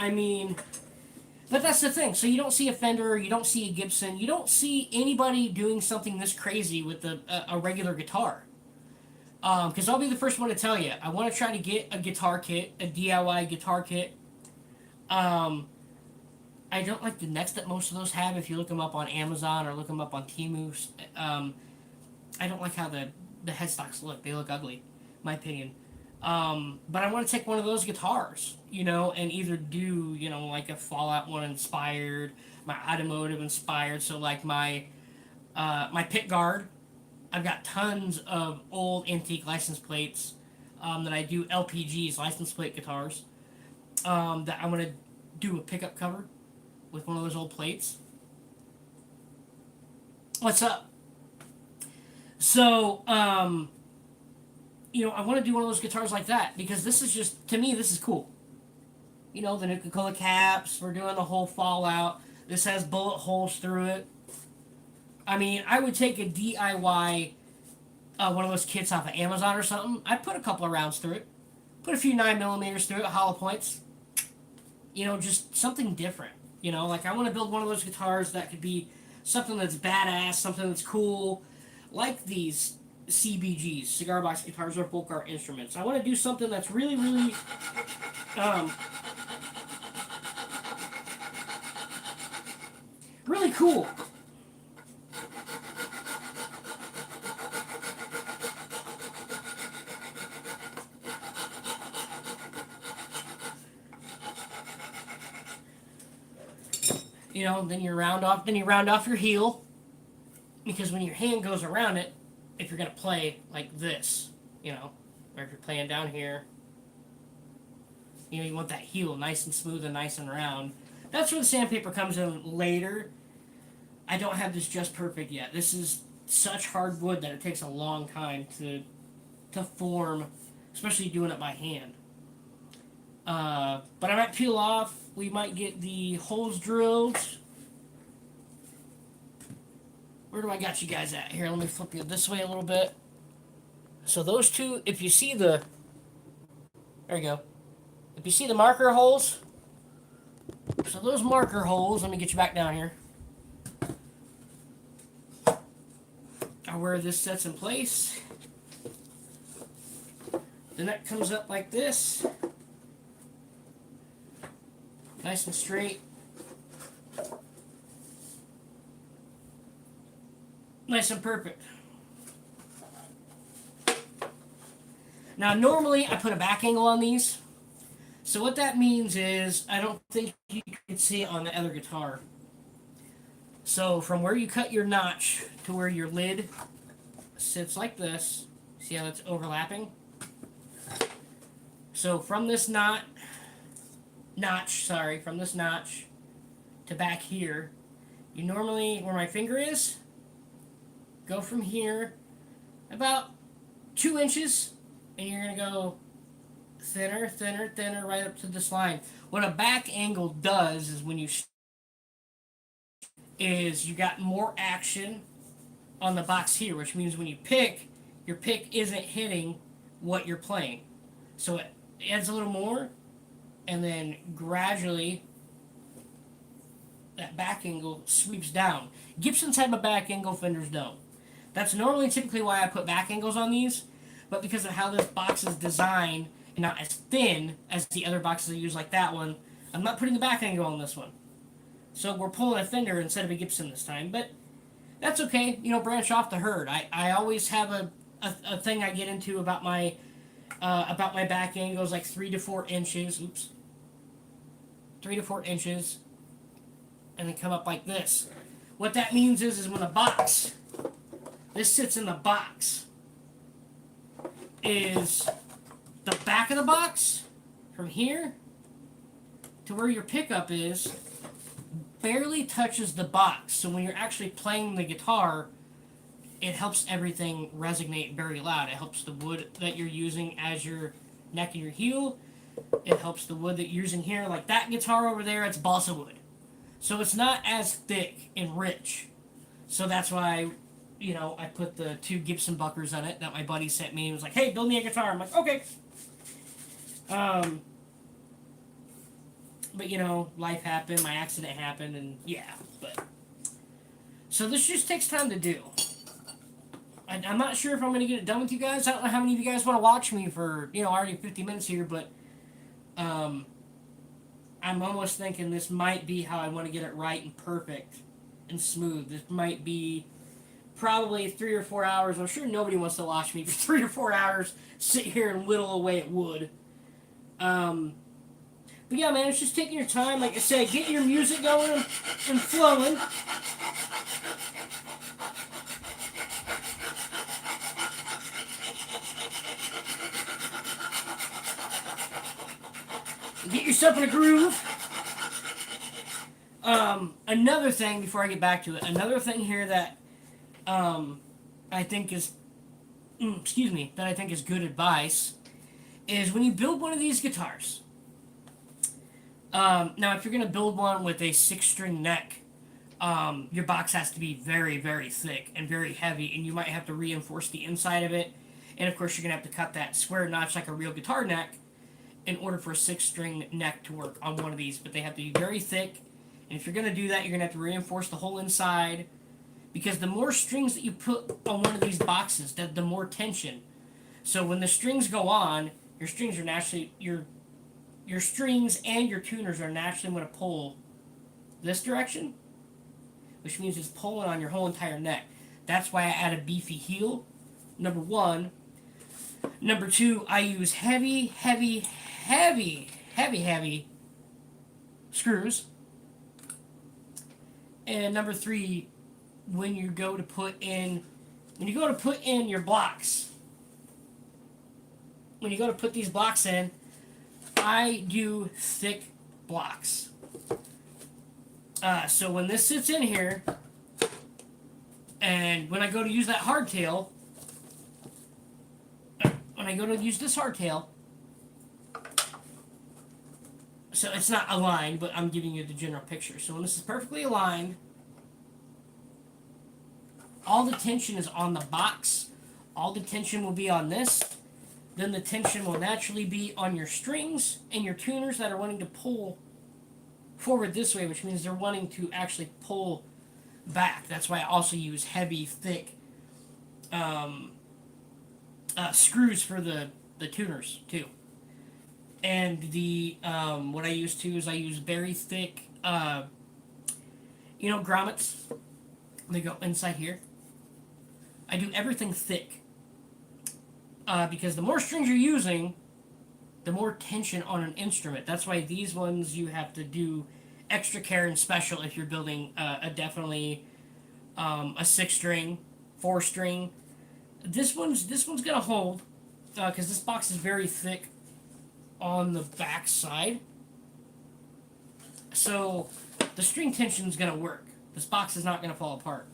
but that's the thing. So you don't see a Fender, you don't see a Gibson, you don't see anybody doing something this crazy with a regular guitar. Because I'll be the first one to tell you, I want to try to get a guitar kit, a DIY guitar kit. I I don't like the necks that most of those have. If you look them up on Amazon or look them up on Temu, um, I don't like how the headstocks look. They look ugly, my opinion. But I want to take one of those guitars, and either do, like a Fallout one inspired, my automotive inspired. So like my pick guard, I've got tons of old antique license plates that I do LPGs, license plate guitars. That I'm gonna do a pickup cover with one of those old plates. What's up? So, I want to do one of those guitars like that because this is just, to me, this is cool. The Nuka-Cola caps, we're doing the whole Fallout. This has bullet holes through it. I mean, I would take a DIY, one of those kits off of Amazon or something. I'd put a couple of rounds through it. Put a few 9mm through it, hollow points. Just something different. Like I want to build one of those guitars that could be something that's badass, something that's cool, like these CBGs, cigar box guitars or folk art instruments. I want to do something that's really, really, um, really cool. Then you round off your heel, because when your hand goes around it, if you're gonna play like this, or if you're playing down here, you want that heel nice and smooth and nice and round. That's where the sandpaper comes in later. I don't have this just perfect yet. This is such hard wood that it takes a long time to form, especially doing it by hand. But I might peel off. We might get the holes drilled. Where do I got you guys at? Here, let me flip you this way a little bit. So those two, if you see there you go. If you see the marker holes, so those marker holes, let me get you back down here, are where this sets in place. The neck comes up like this. Nice and straight. Nice and perfect. Now, normally I put a back angle on these. So what that means is, I don't think you can see it on the other guitar. So from where you cut your notch to where your lid sits like this, see how it's overlapping? So from this notch to back here, you normally, where my finger is, go from here about 2 inches, and you're going to go thinner, thinner, thinner, right up to this line. What a back angle does is you got more action on the box here, which means when you pick, your pick isn't hitting what you're playing. So it adds a little more, and then gradually that back angle sweeps down. Gibson's have a back angle, Fenders don't. That's normally typically why I put back angles on these, but because of how this box is designed and not as thin as the other boxes I use like that one, I'm not putting the back angle on this one. So we're pulling a Fender instead of a Gibson this time, but that's okay. Branch off the herd. I always have a thing I get into about my back angles, like 3 to 4 inches. 3 to 4 inches, and then come up like this. What that means is when the box, this sits in the box, is the back of the box from here to where your pickup is barely touches the box. So when you're actually playing the guitar, it helps everything resonate very loud. It helps the wood that you're using as your neck and your heel. It helps the wood that you're using here. Like that guitar over there, it's balsa wood. So it's not as thick and rich. So that's why, I put the 2 Gibson Buckers on it that my buddy sent me. He was like, hey, build me a guitar. I'm like, okay. But, life happened. My accident happened. And, yeah. But so this just takes time to do. I'm not sure if I'm going to get it done with you guys. I don't know how many of you guys want to watch me for, already 50 minutes here. But I'm almost thinking this might be how I want to get it right and perfect and smooth. This might be probably 3 or 4 hours. I'm sure nobody wants to watch me for 3 or 4 hours sit here and whittle away at wood. Um, but yeah, man, it's just taking your time. Like I said, get your music going and flowing. Get yourself in a groove. Another thing before I get back to it, another thing here that I think is, excuse me, that I think is good advice is when you build one of these guitars. Now, if you're going to build one with a 6-string neck, your box has to be very, very thick and very heavy, and you might have to reinforce the inside of it. And of course, you're going to have to cut that square notch like a real guitar neck in order for a 6-string neck to work on one of these. But they have to be very thick, and if you're going to do that, you're going to have to reinforce the whole inside, because the more strings that you put on one of these boxes, the more tension. So when the strings go on, your strings are naturally your strings and your tuners are naturally going to pull this direction, which means it's pulling on your whole entire neck. That's why I add a beefy heel, number one. Number two, I use heavy, heavy, heavy, heavy, heavy screws. And number three, when you go to put in your blocks, when you go to put these blocks in, I do thick blocks. So when this sits in here, and when I go to use that hardtail, when I go to use this hardtail, so it's not aligned, but I'm giving you the general picture. So when this is perfectly aligned, all the tension is on the box, all the tension will be on this, then the tension will naturally be on your strings and your tuners that are wanting to pull forward this way, which means they're wanting to actually pull back. That's why I also use heavy, thick screws for the tuners too. And the what I use too is I use very thick, grommets. They go inside here. I do everything thick. Because the more strings you're using, the more tension on an instrument. That's why these ones you have to do extra care and special if you're building a 6-string, 4-string. This one's gonna hold because this box is very thick on the back side. So the string tension is gonna work. This box is not gonna fall apart.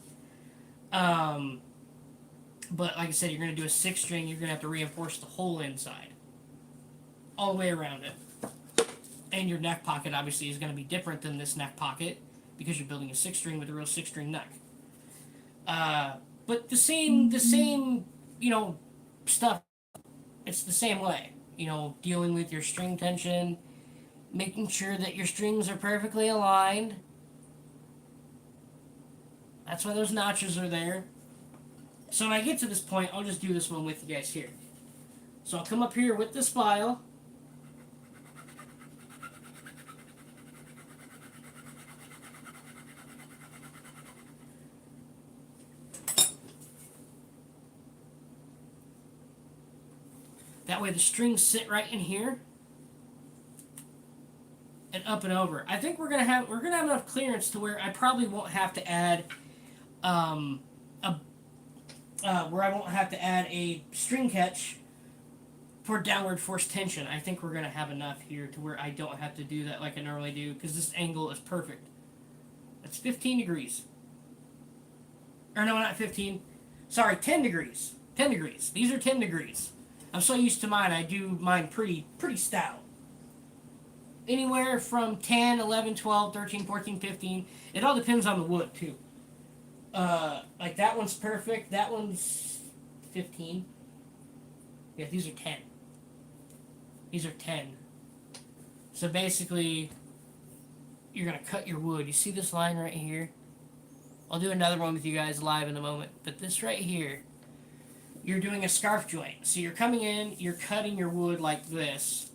But like I said, you're going to do a 6-string, you're going to have to reinforce the whole inside. All the way around it. And your neck pocket obviously is going to be different than this neck pocket because you're building a 6-string with a real 6-string neck. But the same, stuff, it's the same way. Dealing with your string tension, making sure that your strings are perfectly aligned. That's why those notches are there. So when I get to this point, I'll just do this one with you guys here. So I'll come up here with this file. That way the strings sit right in here. And up and over. I think we're gonna have enough clearance to where I probably won't have to add a string catch for downward force tension. I think we're going to have enough here to where I don't have to do that like I normally do, because this angle is perfect. That's 15 degrees. Or no, not 15. Sorry, 10 degrees. 10 degrees. These are 10 degrees. I'm so used to mine, I do mine pretty stout. Anywhere from 10, 11, 12, 13, 14, 15. It all depends on the wood, too. Like that one's perfect. That one's 15. Yeah, these are 10. These are 10. So basically, you're going to cut your wood. You see this line right here? I'll do another one with you guys live in a moment. But this right here, you're doing a scarf joint. So you're coming in, you're cutting your wood like this,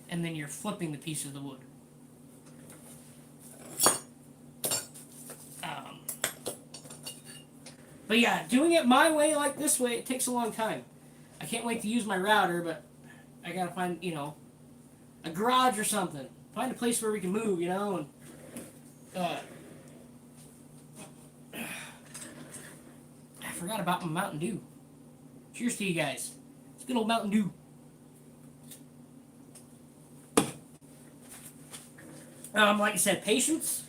and then you're flipping the piece of the wood. But yeah, doing it my way, like this way, it takes a long time. I can't wait to use my router, but I gotta find, a garage or something. Find a place where we can move, and uh, I forgot about my Mountain Dew. Cheers to you guys. It's good old Mountain Dew. Like I said, patience.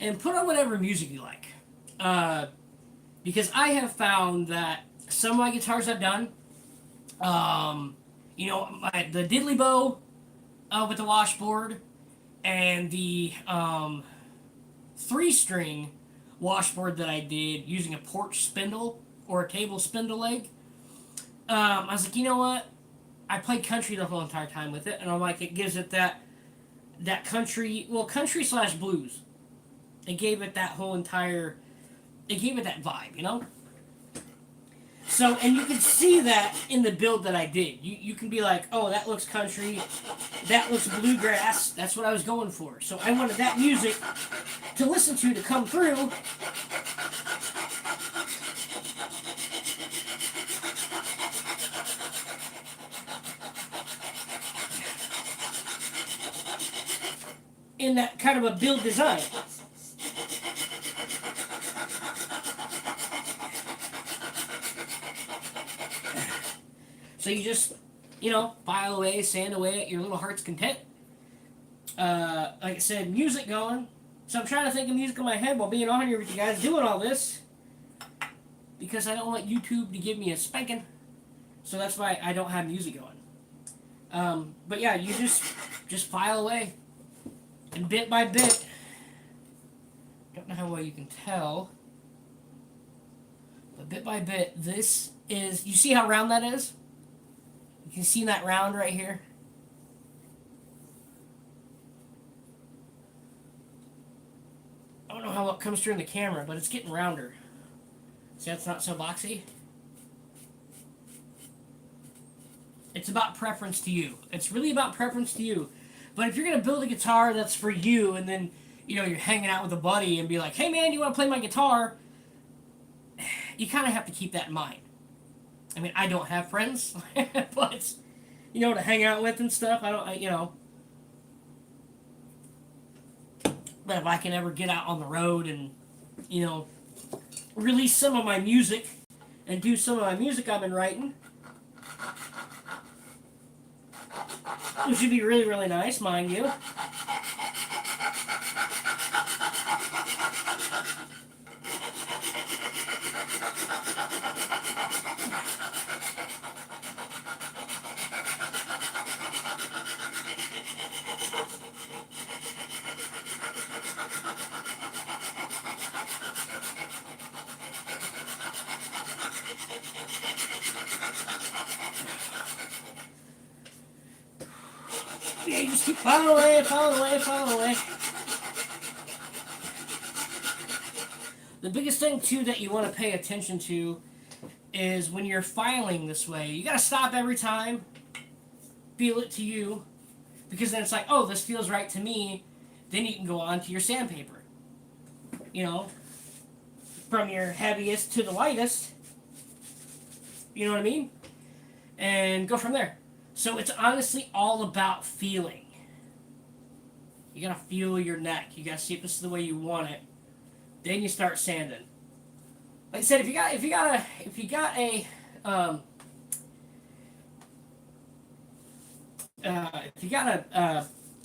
And put on whatever music you like. Because I have found that some of my guitars I've done, the diddly bow with the washboard and the 3-string washboard that I did using a porch spindle or a table spindle leg. I was like, you know what? I played country the whole entire time with it, and I'm like, it gives it that country, well, country slash blues. It gave it that whole entire, it gave it that vibe. So, and you can see that in the build that I did. You can be like, oh, that looks country, that looks bluegrass. That's what I was going for. So I wanted that music to listen to come through. In that kind of a build design. So you just, file away, sand away at your little heart's content. Like I said, music going. So I'm trying to think of music in my head while being on here with you guys doing all this. Because I don't want YouTube to give me a spanking. So that's why I don't have music going. But yeah, you just file away. And bit by bit, don't know how well you can tell, but bit by bit, this is, you see how round that is? You can see that round right here? I don't know how well it comes through in the camera, but it's getting rounder. See, that's not so boxy? It's about preference to you. It's really about preference to you. But if you're going to build a guitar that's for you, and then, you're hanging out with a buddy and be like, hey man, you want to play my guitar? You kind of have to keep that in mind. I mean, I don't have friends, but, to hang out with and stuff, But if I can ever get out on the road and, release some of my music and do some of my music I've been writing, which would be really, really nice, mind you. Yeah, you just keep filing away, filing away, filing away. The biggest thing, too, that you want to pay attention to is when you're filing this way, you got to stop every time, feel it to you, because then it's like, oh, this feels right to me. Then you can go on to your sandpaper. From your heaviest to the lightest. You know what I mean? And go from there. So it's honestly all about feeling. You gotta feel your neck. You gotta see if this is the way you want it. Then you start sanding. Like I said, if you got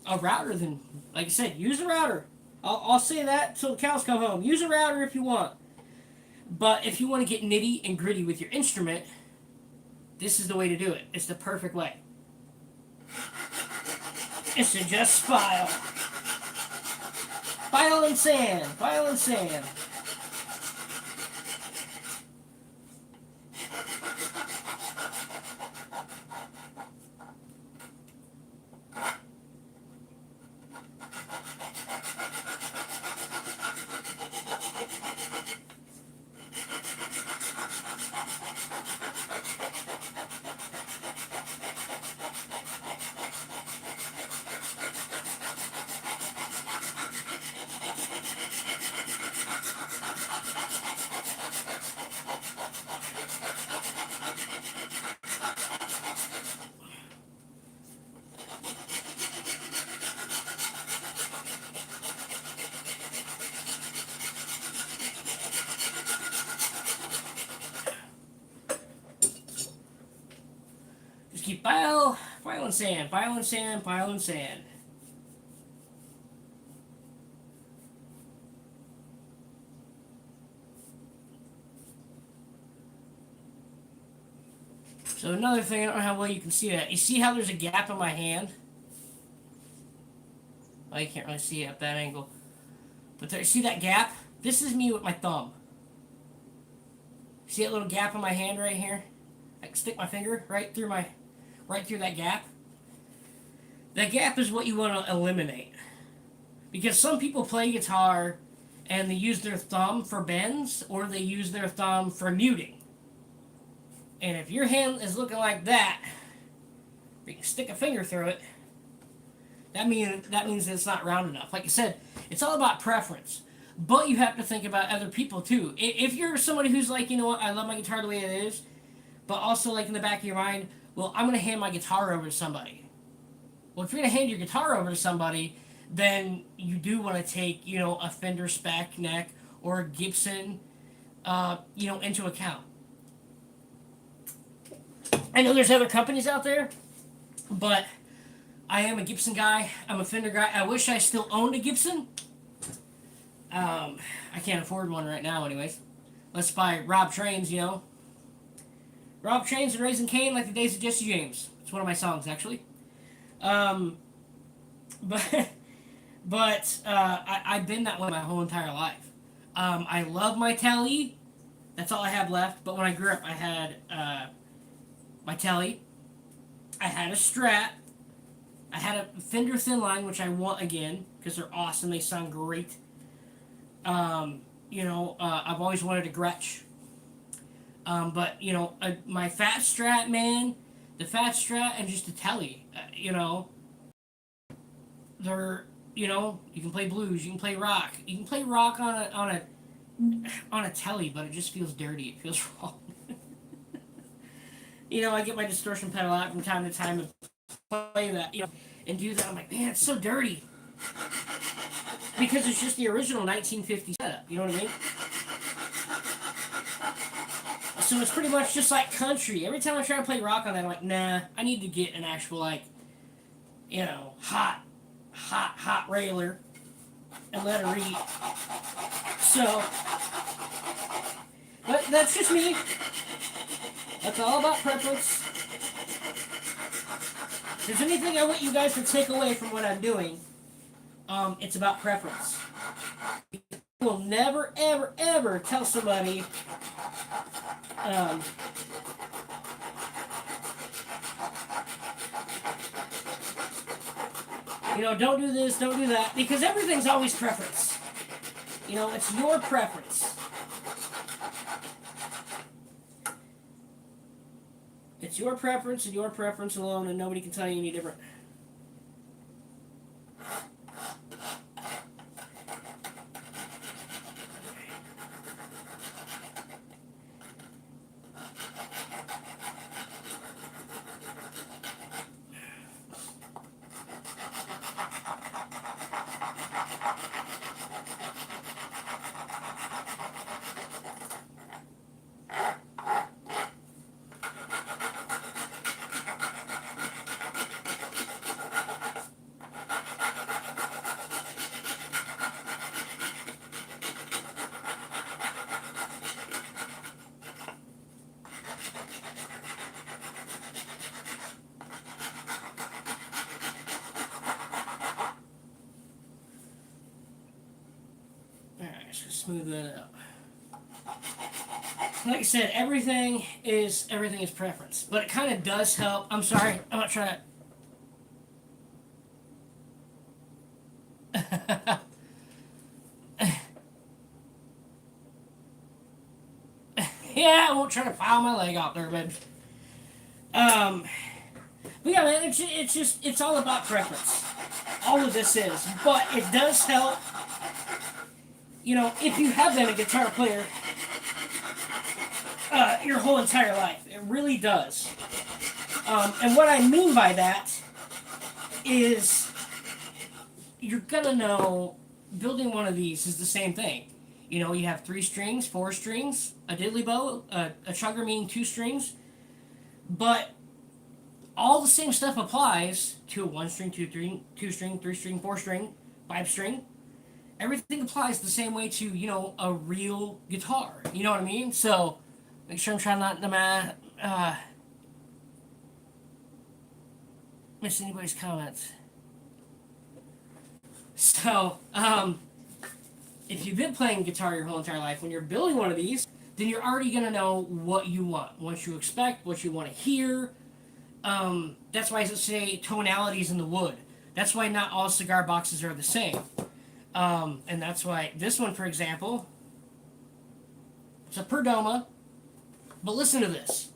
a router, then like I said, use a router. I'll say that till the cows come home. Use a router if you want. But if you want to get nitty and gritty with your instrument, this is the way to do it. It's the perfect way. It's to just file. File and sand. File and sand. piling sand, piling sand, piling sand. So another thing, I don't know how well you can see that. You see how there's a gap in my hand? Well, you can't really see it at that angle. But there, see that gap? This is me with my thumb. See that little gap in my hand right here? I can stick my finger right through that gap. That gap is what you want to eliminate. Because some people play guitar and they use their thumb for bends or they use their thumb for muting. And if your hand is looking like that, you can stick a finger through it, that means it's not round enough. Like I said, it's all about preference. But you have to think about other people too. If you're somebody who's like, you know what, I love my guitar the way it is, but also like in the back of your mind, well, I'm going to hand my guitar over to somebody. Well, if you're going to hand your guitar over to somebody, then you do want to take, you know, a Fender spec neck or a Gibson, you know, into account. I know there's other companies out there, but I am a Gibson guy. I'm a Fender guy. I wish I still owned a Gibson. I can't afford one right now, anyways. Let's buy Rob Trains, you know. Rob Trains and Raising Cane like the days of Jesse James. It's one of my songs, actually. Um, but I've been that way my whole entire life. I love my Telly. That's all I have left. But when I grew up, I had my Telly. I had a Strat. I had a Fender Thin Line, which I want again because they're awesome. They sound great. You know, I've always wanted a Gretsch. But, you know, my Fat Strat, man, the Fat Strat and just the Telly, you know, they're, you know, you can play blues, you can play rock. You can play rock on a Telly, but it just feels dirty. It feels wrong. You know, I get my distortion pedal out from time to time and play that, you know, and do that. I'm like, man, it's so dirty. Because it's just the original 1950 setup, you know what I mean? So it's pretty much just like country. Every time I try to play rock on that, I'm like, nah, I need to get an actual, like, you know, hot railer and let her read. So, but that's just me. That's all about preference. If there's anything I want you guys to take away from what I'm doing, it's about preference. I will never, ever, ever tell somebody, you know, don't do this, don't do that, because everything's always preference. You know, it's your preference. It's your preference and your preference alone, and nobody can tell you any different. Smooth that out. Like I said, everything is preference, but it kind of does help. I'm sorry, I'm not trying to. Yeah, I won't try to file my leg out there, but but yeah, man, it's all about preference. All of this is, but it does help. You know, if you have been a guitar player your whole entire life, it really does. And what I mean by that is you're gonna know building one of these is the same thing. You know, you have 3 strings, 4 strings, a diddly bow, a chugger meaning 2 strings, but all the same stuff applies to a 1 string, 2 string, 2 string, 3 string, 4 string, 5 string. Everything applies the same way to, a real guitar. You know what I mean? So make sure I'm trying not to miss anybody's comments. So, if you've been playing guitar your whole entire life, when you're building one of these, then you're already going to know what you want, what you expect, what you want to hear. That's why I say tonalities in the wood. That's why not all cigar boxes are the same. And that's why this one, for example, it's a Perdomo, but listen to this.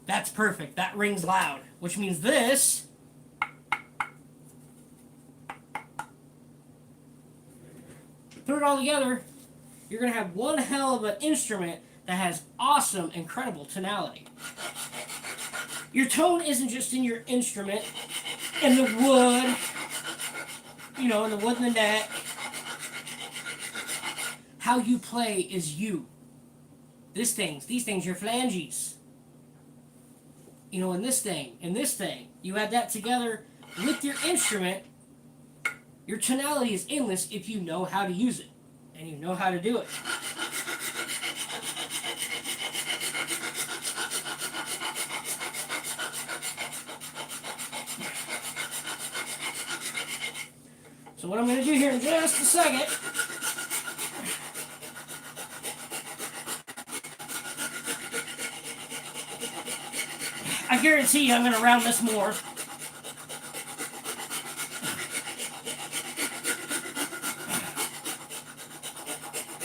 That's perfect. That rings loud, which means this put it all together, you're going to have one hell of an instrument that has awesome, incredible tonality. Your tone isn't just in your instrument, in the wood, in the wood and the neck. How you play is you. These things, your flanges. In this thing. You add that together with your instrument, your tonality is endless if you know how to use it. And you know how to do it. So what I'm going to do here in just a second, I guarantee you I'm going to round this more.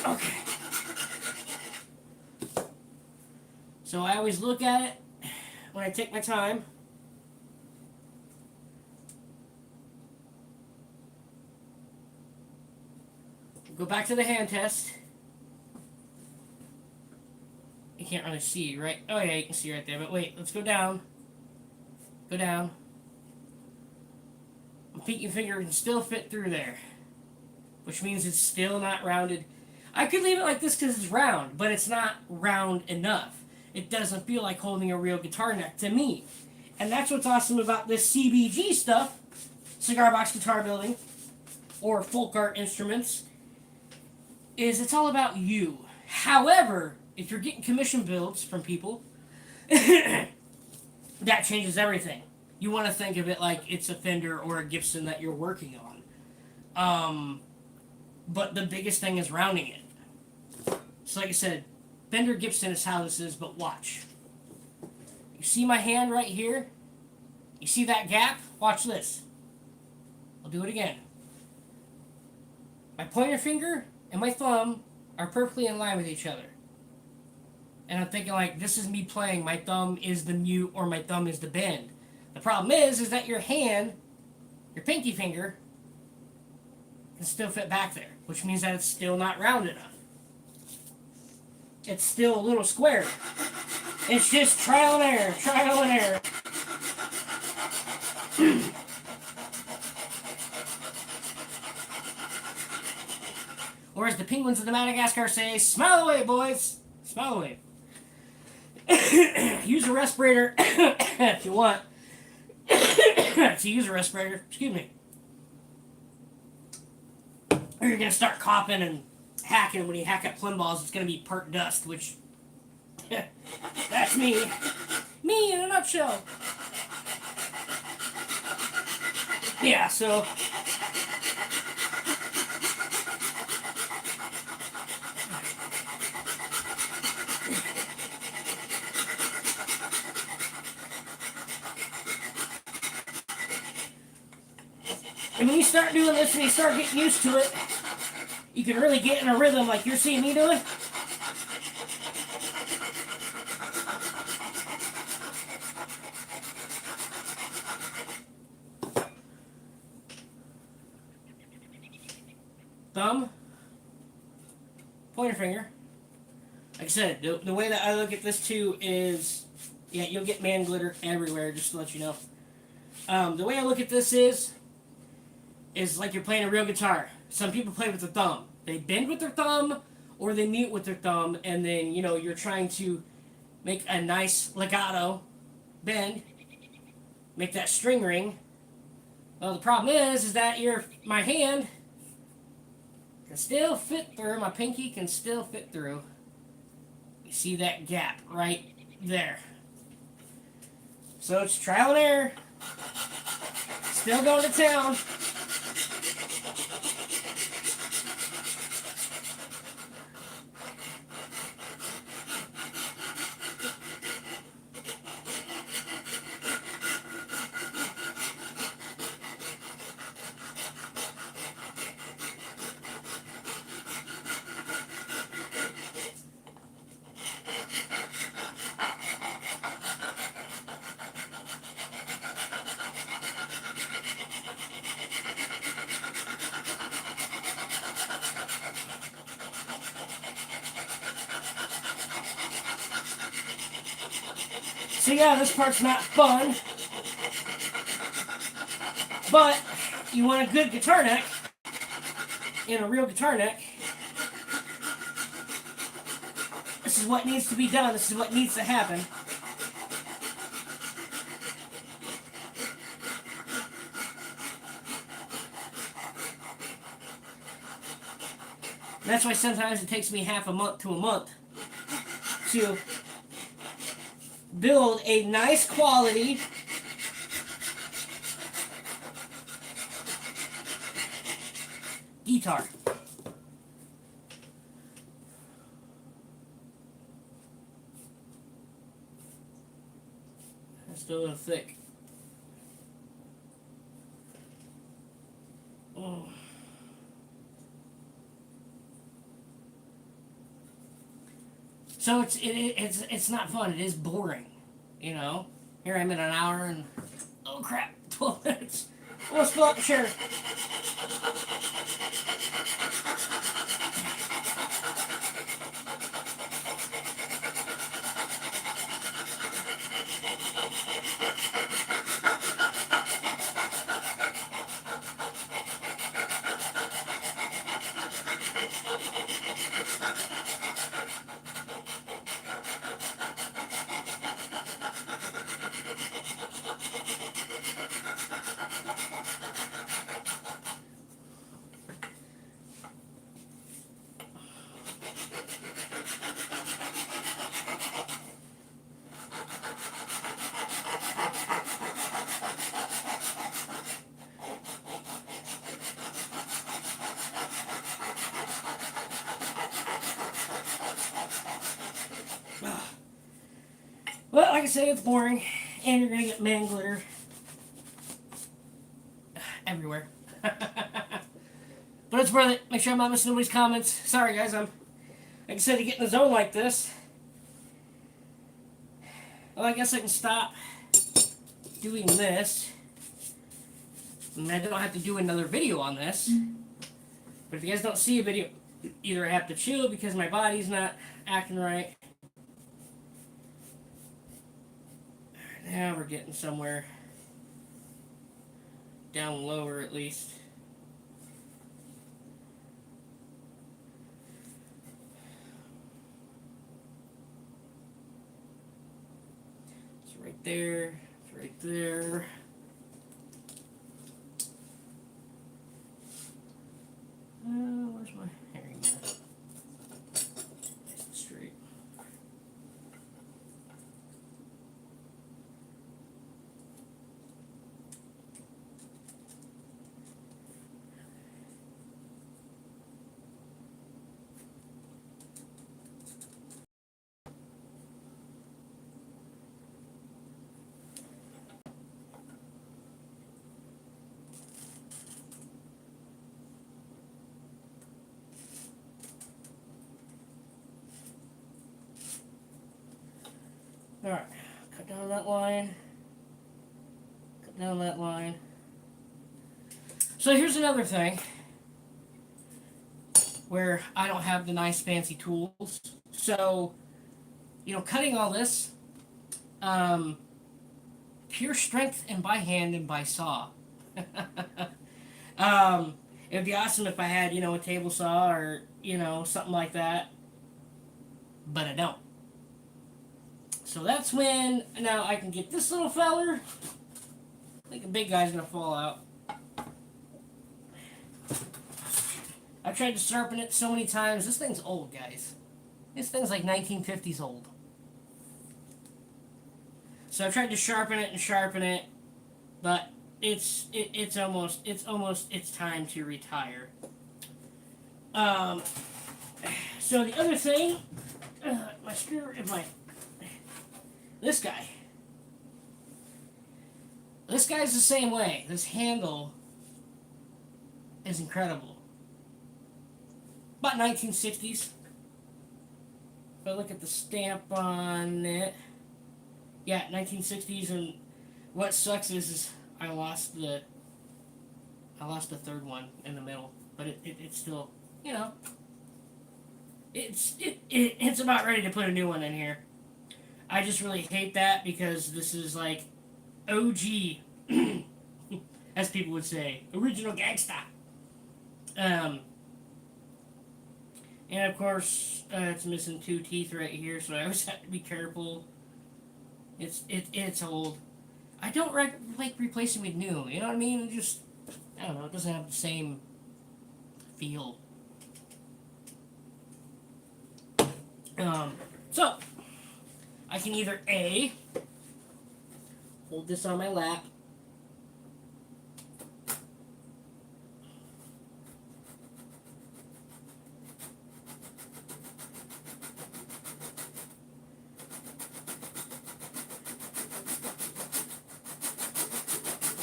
Okay. So I always look at it when I take my time. Go back to the hand test. You can't really see, right? Oh yeah, you can see right there. But wait, let's go down. Go down. My pinky finger can still fit through there, which means it's still not rounded. I could leave it like this because it's round, but it's not round enough. It doesn't feel like holding a real guitar neck to me. And that's what's awesome about this CBG stuff, cigar box guitar building, or folk art instruments, is it's all about you. However, if you're getting commission builds from people, that changes everything. You want to think of it like it's a Fender or a Gibson that you're working on. But the biggest thing is rounding it. So like I said, Fender Gibson is how this is, but watch. You see my hand right here? You see that gap? Watch this. I'll do it again. My pointer finger and my thumb are perfectly in line with each other. And I'm thinking like, this is me playing. My thumb is the mute or my thumb is the bend. The problem is that your hand, your pinky finger, can still fit back there, which means that it's still not round enough. It's still a little square. It's just trial and error, trial and error. Or as the penguins of the Madagascar say, smile away, boys. Smile away. Use a respirator if you want to use a respirator. Excuse me. Or you're going to start coughing and hacking. When you hack at plumb balls, it's going to be part dust, which that's me. Me in a nutshell. Yeah, so and when you start doing this and you start getting used to it, you can really get in a rhythm like you're seeing me doing. Thumb, pointer finger. Like I said, the way that I look at this too is, yeah, you'll get man glitter everywhere, just to let you know. The way I look at this is like you're playing a real guitar. Some people play with the thumb. they bend with their thumb or they mute with their thumb, and then you're trying to make a nice legato bend, make that string ring. Well, the problem is that my hand can still fit through. My pinky can still fit through. You see that gap right there. So it's trial and error. Still going to town. So yeah, this part's not fun, but you want a good guitar neck, in a real guitar neck, this is what needs to be done, this is what needs to happen. And that's why sometimes it takes me half a month to a month to build a nice quality guitar. It's still a little thick. Oh. So it's not fun. It is boring, Here I'm at an hour and oh crap, 12 minutes. Let's fill up the chair. Well, like I say, it's boring, and you're gonna get man glitter everywhere. But it's worth it. Make sure I'm not missing nobody's comments. Sorry, guys. I'm, like I said, to get in the zone like this. Well, I guess I can stop doing this. And I don't have to do another video on this. But if you guys don't see a video, either I have to chill because my body's not acting right. Now we're getting somewhere. Down lower, at least. It's right there. It's right there. Where's my herring? Nice and straight. Alright, cut down that line. Cut down that line. So here's another thing where I don't have the nice fancy tools. So, cutting all this, pure strength and by hand and by saw. It'd be awesome if I had, a table saw or, something like that. But I don't. So that's when now I can get this little feller. I think a big guy's gonna fall out. I've tried to sharpen it so many times. This thing's old, guys. This thing's like 1950s old. So I've tried to sharpen it, but it's almost it's time to retire. Um, so the other thing, my screw, this guy. This guy's the same way. This handle is incredible. About 1960s. If I look at the stamp on it, yeah, 1960s. And what sucks is I lost the third one in the middle, but it's still, it's about ready to put a new one in here. I just really hate that because this is like OG, as people would say, original gangsta. And of course, it's missing 2 teeth right here, so I always have to be careful. It's old. I don't like replacing with new. You know what I mean? I don't know. It doesn't have the same feel. So I can either A, hold this on my lap.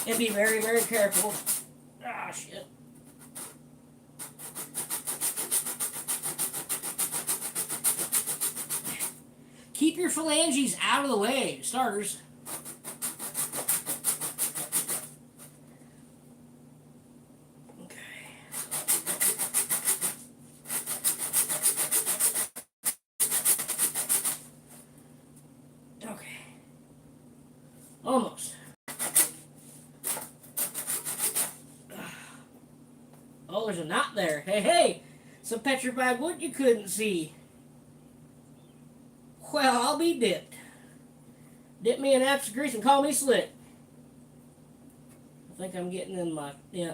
And be very, very careful. Ah, shit. Keep your phalanges out of the way, starters. Okay. Okay. Almost. Oh, there's a knot there. Hey, hey! Some petrified wood you couldn't see. Well, I'll be dipped. Dip me in absent grease and call me slick. I think I'm getting in my... Yeah.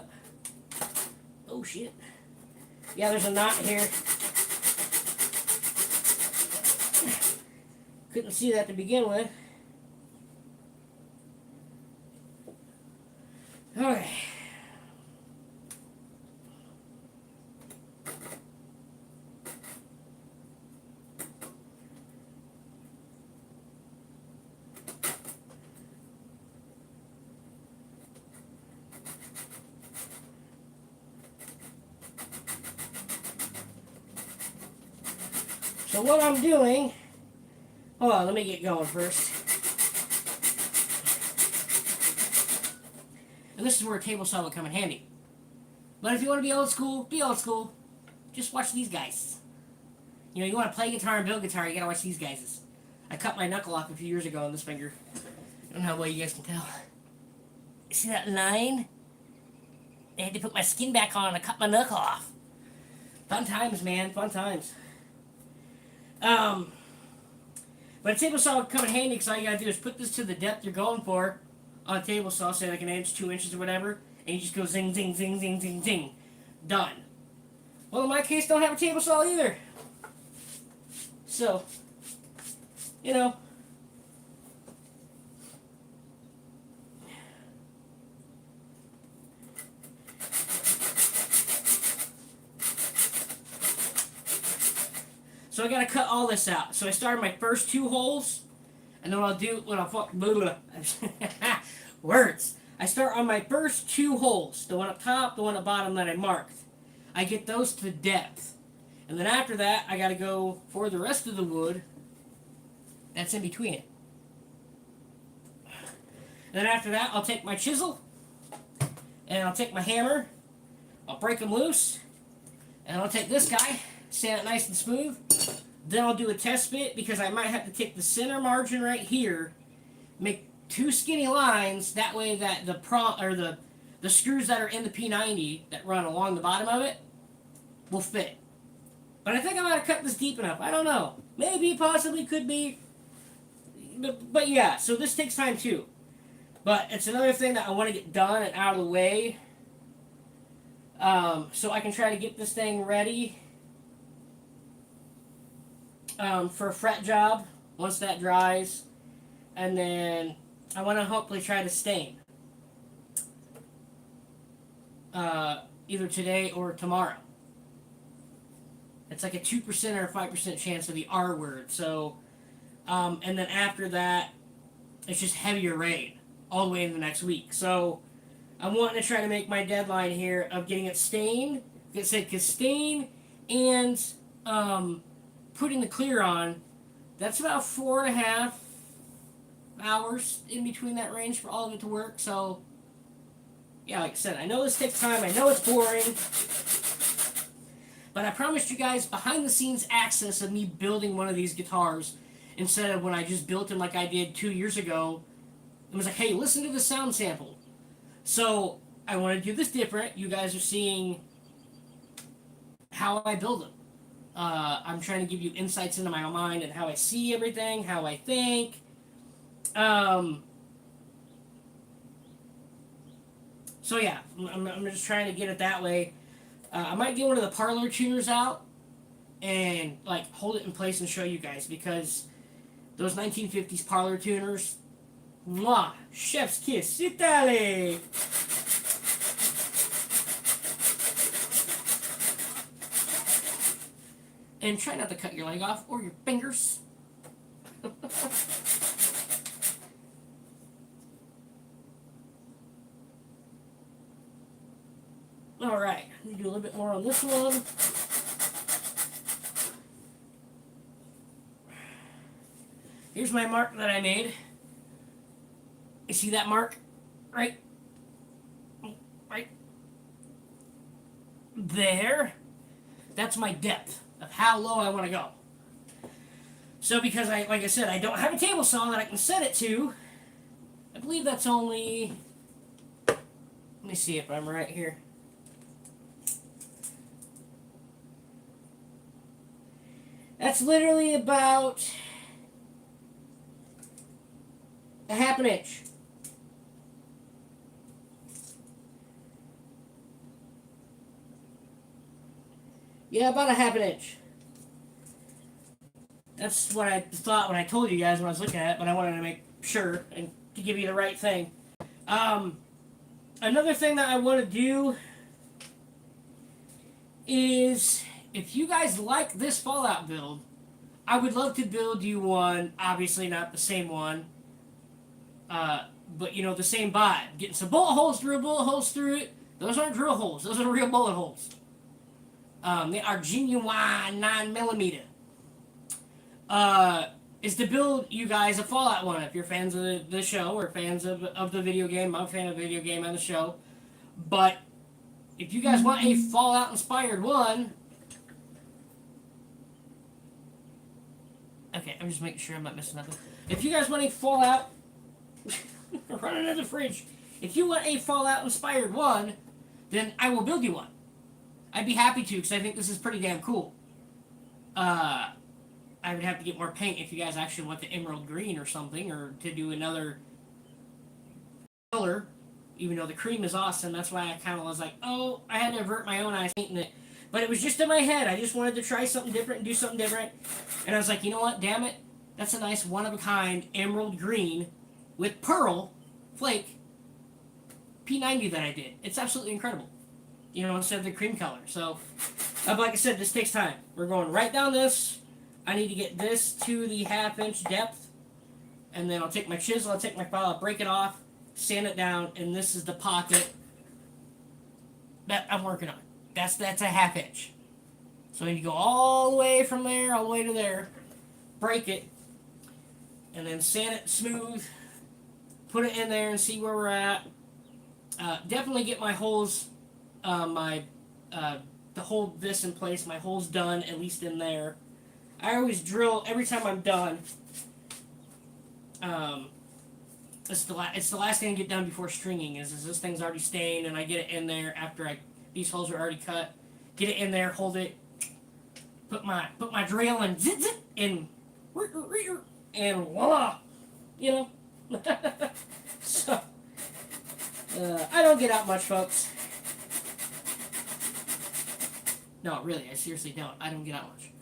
Oh, shit. Yeah, there's a knot here. Couldn't see that to begin with. Okay. So what I'm doing, hold on, let me get going first. And this is where a table saw would come in handy. But if you want to be old school, be old school. Just watch these guys. You want to play guitar and build guitar, you gotta watch these guys. I cut my knuckle off a few years ago on this finger. I don't know how well you guys can tell. See that line? I had to put my skin back on and cut my knuckle off. Fun times, man, fun times. But a table saw would come in handy because all you gotta do is put this to the depth you're going for on a table saw, say like 1 inch, 2 inches, or whatever, and you just go zing, zing, zing, zing, zing, zing. Done. Well, in my case, don't have a table saw either. So, So I gotta cut all this out. So I started my first 2 holes, and then words. I start on my first 2 holes, the one up top, the one at bottom that I marked. I get those to depth, and then after that, I gotta go for the rest of the wood that's in between it. And then after that, I'll take my chisel, and I'll take my hammer, I'll break them loose, and I'll take this guy, sand it nice and smooth. Then I'll do a test bit because I might have to take the center margin right here, make 2 skinny lines. That way, that the the screws that are in the P90 that run along the bottom of it will fit. But I think I might have cut this deep enough. I don't know. Maybe, possibly, could be. But yeah, so this takes time too. But it's another thing that I want to get done and out of the way. So I can try to get this thing ready for a fret job once that dries. And then I want to hopefully try to stain. Either today or tomorrow. It's like a 2% or a 5% chance of the R word. So, and then after that, it's just heavier rain all the way into the next week. So, I'm wanting to try to make my deadline here of getting it stained. Like I said, because stain and putting the clear on, that's about 4.5 hours in between that range for all of it to work. So, yeah, like I said, I know this takes time. I know it's boring. But I promised you guys behind the scenes access of me building one of these guitars instead of when I just built them like I did 2 years ago. It was like, hey, listen to the sound sample. So I want to do this different. You guys are seeing how I build them. I'm trying to give you insights into my mind and how I see everything, how I think. So yeah, I'm just trying to get it that way. I might get one of the parlor tuners out and like hold it in place and show you guys, because those 1950s parlor tuners, mwah, chef's kiss, Italy. And try not to cut your leg off or your fingers. Alright, let me do a little bit more on this one. Here's my mark that I made. You see that mark? Right there. That's my depth of how low I want to go. So because like I said, I don't have a table saw that I can set it to. I believe that's only, let me see if I'm right here. That's literally about 1/2 inch. Yeah, about 1/2 inch. That's what I thought when I told you guys when I was looking at it, but I wanted to make sure and to give you the right thing. Another thing that I want to do is, if you guys like this Fallout build, I would love to build you one. Obviously not the same one, but you know, the same vibe. Getting some bullet holes through it. Those aren't drill holes. Those are real bullet holes. They are genuine 9mm. Is to build you guys a Fallout one if you're fans of the show or fans of the video game. I'm a fan of the video game and the show. But if you guys want a Fallout inspired one, okay, I'm just making sure I'm not missing nothing. If you guys want a Fallout, running into the fridge. If you want a Fallout inspired one, then I will build you one. I'd be happy to, because I think this is pretty damn cool. I would have to get more paint if you guys actually want the emerald green or something, or to do another color, even though the cream is awesome. That's why I kind of was like, oh, I had to avert my own eyes painting it. But it was just in my head. I just wanted to try something different and do something different. And I was like, you know what, damn it, that's a nice one-of-a-kind emerald green with pearl flake P90 that I did. It's absolutely incredible. You know, instead of the cream color. So, like I said, this takes time. We're going right down this. I need to get this to the 1/2 inch depth. And then I'll take my chisel, I'll take my file, I'll break it off, sand it down, and this is the pocket that I'm working on. That's a 1/2 inch. So I need to go all the way from there, all the way to there, break it, and then sand it smooth, put it in there and see where we're at. Definitely get my holes, to hold this in place, my holes done, at least in there. I always drill every time I'm done. it's the last thing to get done before stringing. Is this thing's already stained, and I get it in there after these holes are already cut. Get it in there, hold it, put my drill and zit zit and voila, you know. So I don't get out much, folks. No, really, I seriously don't. I don't get out much.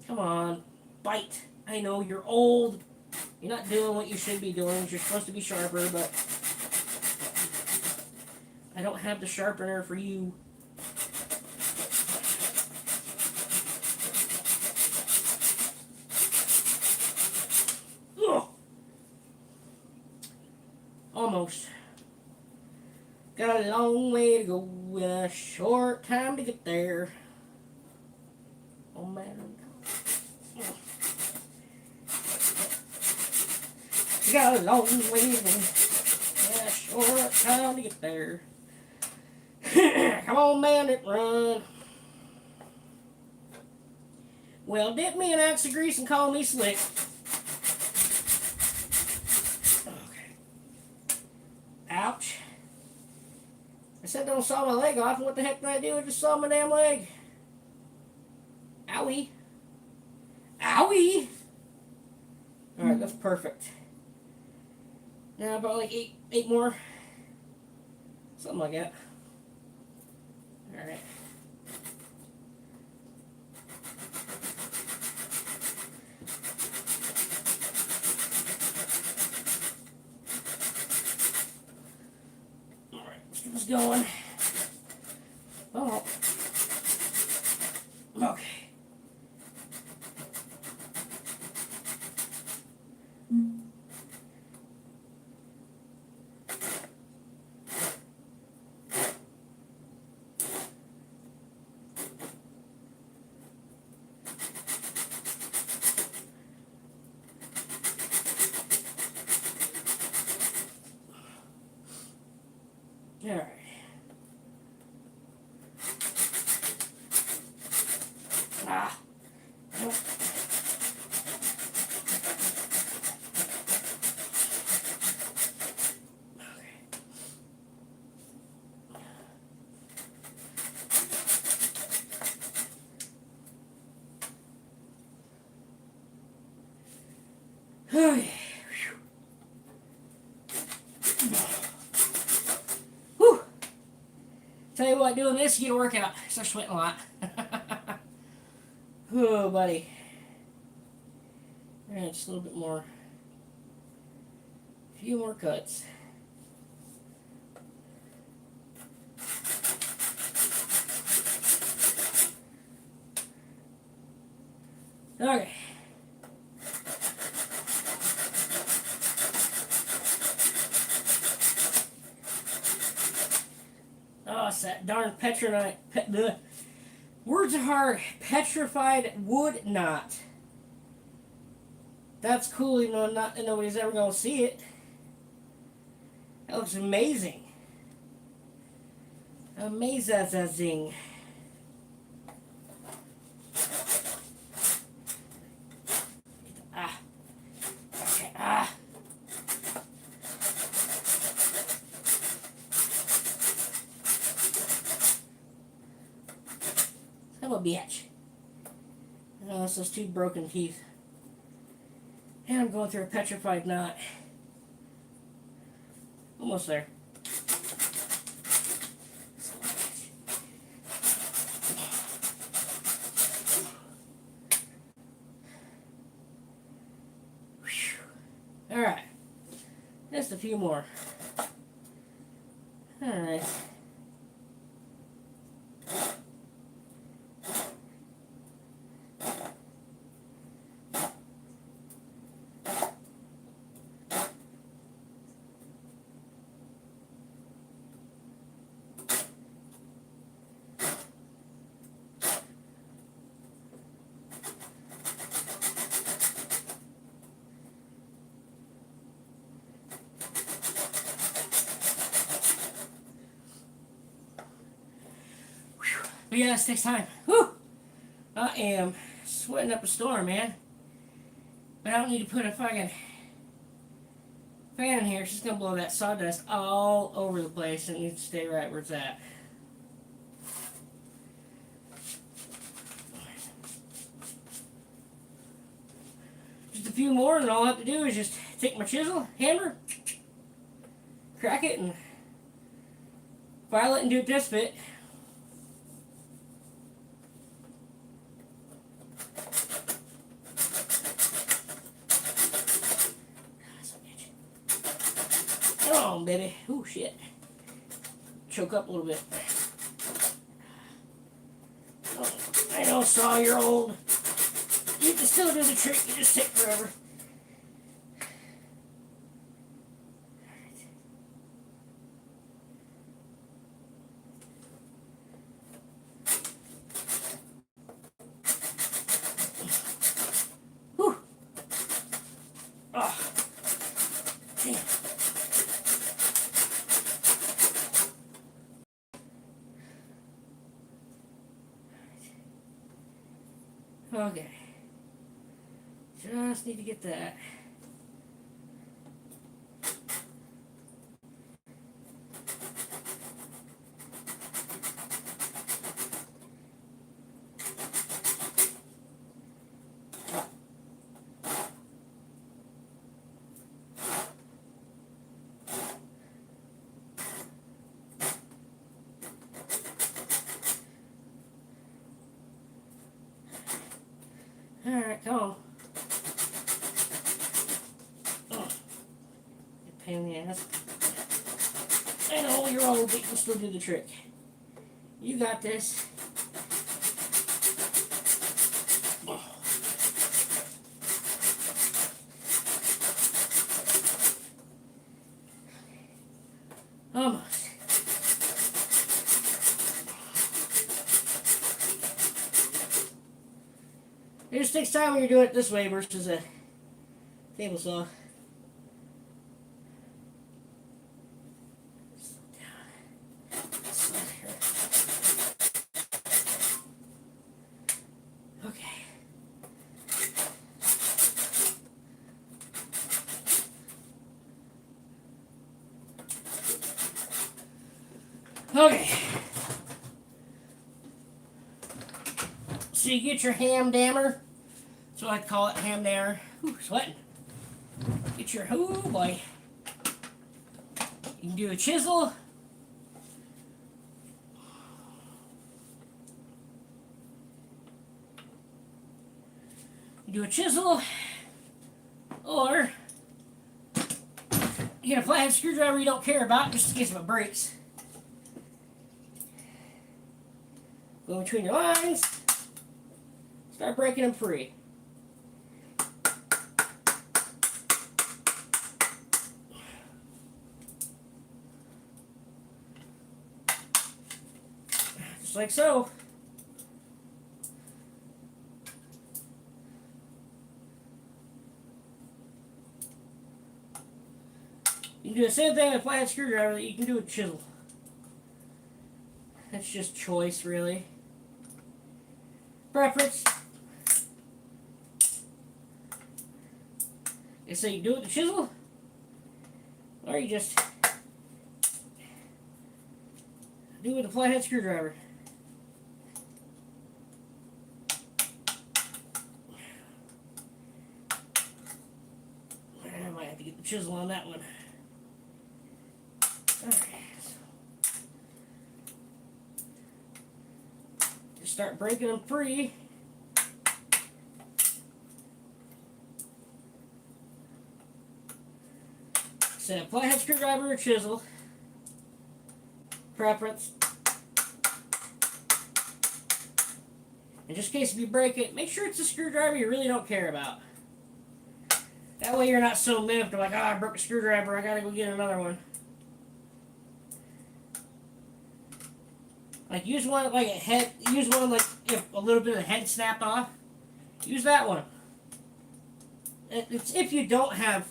Come on, bite. I know you're old. You're not doing what you should be doing. You're supposed to be sharper, but I don't have the sharpener for you. Ugh. Almost. Got a long way to go and a short time to get there. Oh man. Got a long way to go and a short time to get there. Come on, bandit, run. Well, dip me in ounce of grease and call me slick. Okay. Ouch. I said don't saw my leg off, and what the heck did I do? I just saw my damn leg. Owie. Owie! Alright, that's perfect. Now about like eight more. Something like that. Alright. Alright, let's get this going. Oh. Okay. Alright. Ah. Nope. Okay. Whew. Tell you what, doing this, you get a workout. Start sweating a lot. Oh, buddy. Alright, just a little bit more. A few more cuts. Okay. Oh, it's that darn the words are hard. Petrified wood knot. That's cool, you know, nobody's ever gonna see it. That looks amazing. Amazing. Ah. Okay, ah. Son of a bitch. Oh, it's those two broken teeth. And I'm going through a petrified knot. Almost there. Alright. Just a few more. Alright. But yeah, this takes time. Whew! I am sweating up a storm, man. But I don't need to put a fucking fan in here. It's just gonna blow that sawdust all over the place, and it needs to stay right where it's at. Just a few more, and all I have to do is just take my chisel, hammer, crack it, and file it and do it this fit. Come on, baby. Ooh, shit. Choke up a little bit. Oh, I know, saw you're old. You can still do the trick, you just take forever. Whew. Oh. Damn. Okay. Just need to get that. Alright, come on. Oh, pain in the ass. I know you're old, but you can still do the trick. You got this. Oh. Almost. It just takes time when you're doing it this way versus a table saw. Okay. Okay. So you get your ham dammer. That's what I call it, ham dammer. Ooh, sweating. Get your, oh boy. You can do a chisel. You do a chisel. Or you get a flathead screwdriver you don't care about, just in case if it breaks. Go between your lines. Start breaking them free. Just like so. You can do the same thing with a flathead screwdriver that you can do with a chisel. That's just choice, really. Preference. You say you do it with the chisel, or you just do it with a flathead screwdriver. I might have to get the chisel on that one. Alright. Just start breaking them free. Say a flathead screwdriver or chisel. Preference. And just in case if you break it, make sure it's a screwdriver you really don't care about. That way you're not so miffed, like, I broke a screwdriver, I gotta go get another one. Like, use one like a head, use one like if a little bit of the head snapped off. Use that one. It's if you don't have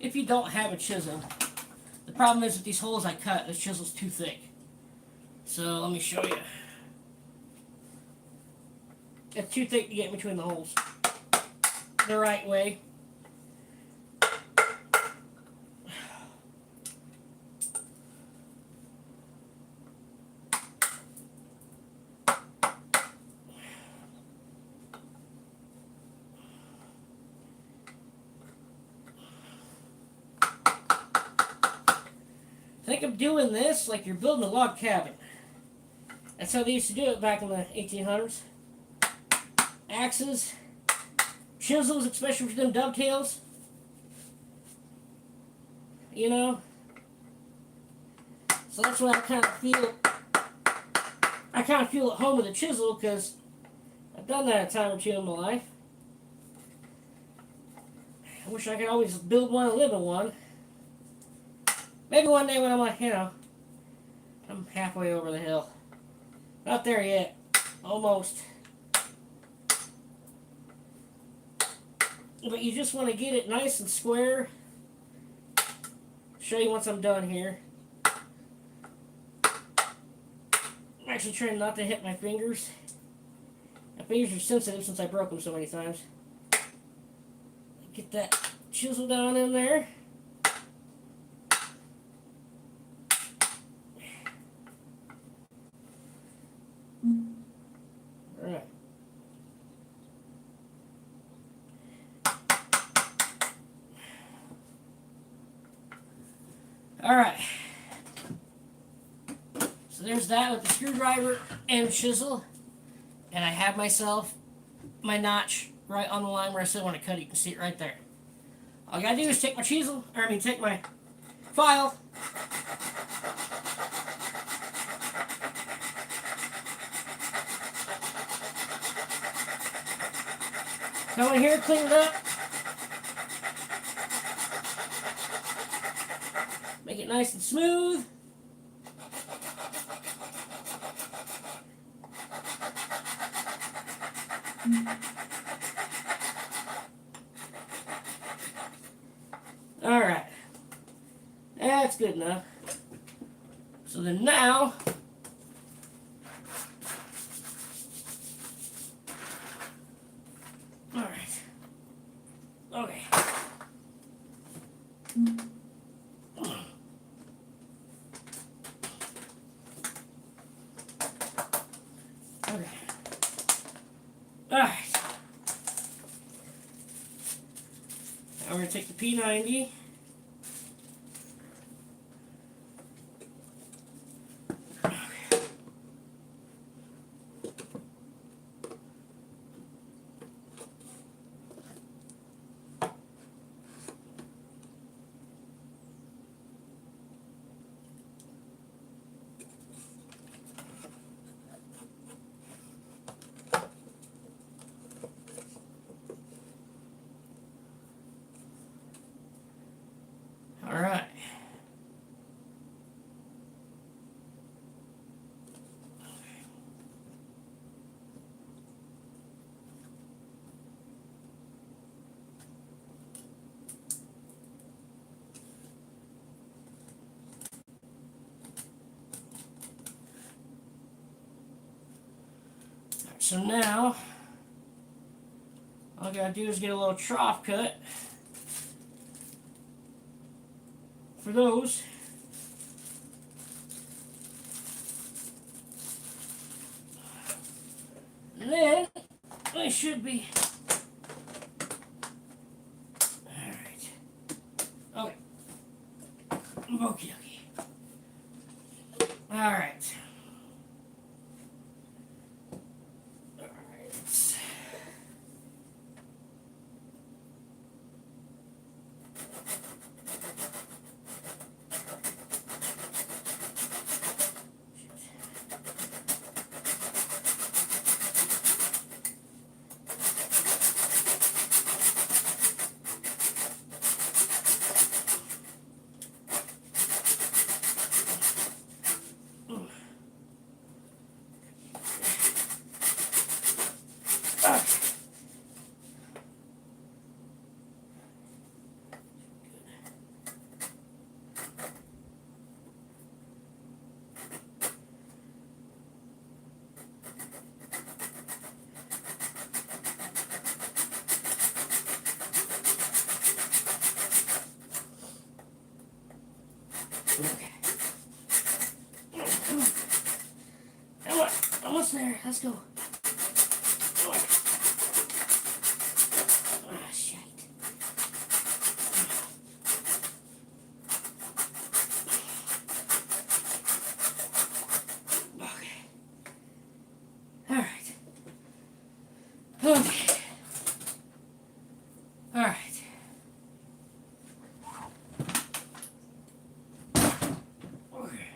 a chisel. The problem is with these holes I cut, this chisel's too thick. So let me show you. It's too thick to get in between the holes. The right way. Think of doing this like you're building a log cabin. That's how they used to do it back in the 1800s. Axes, chisels, especially for them dovetails. You know? So that's why I kind of feel at home with a chisel, because I've done that a time or two in my life. I wish I could always build one and live in one. Maybe one day when I'm like, I'm halfway over the hill. Not there yet. Almost. But you just want to get it nice and square. Show you once I'm done here. I'm actually trying not to hit my fingers. My fingers are sensitive since I broke them so many times. Get that chisel down in there. Alright. Alright. So there's that with the screwdriver and chisel. And I have myself my notch right on the line where I said I want to cut it. You can see it right there. All I gotta do is take my chisel, take my file. Come in here, clean it up. Make it nice and smooth. Alright. That's good enough. So then now, alright. Okay. Okay. Alright. Now we're going to take the P90. Alright. So now, all I gotta do is get a little trough cut for those. And then I should be alright. Okay. Okay. Alright. Okay. Come on, almost there. Let's go. Ah, shit. Okay. Alright. Okay.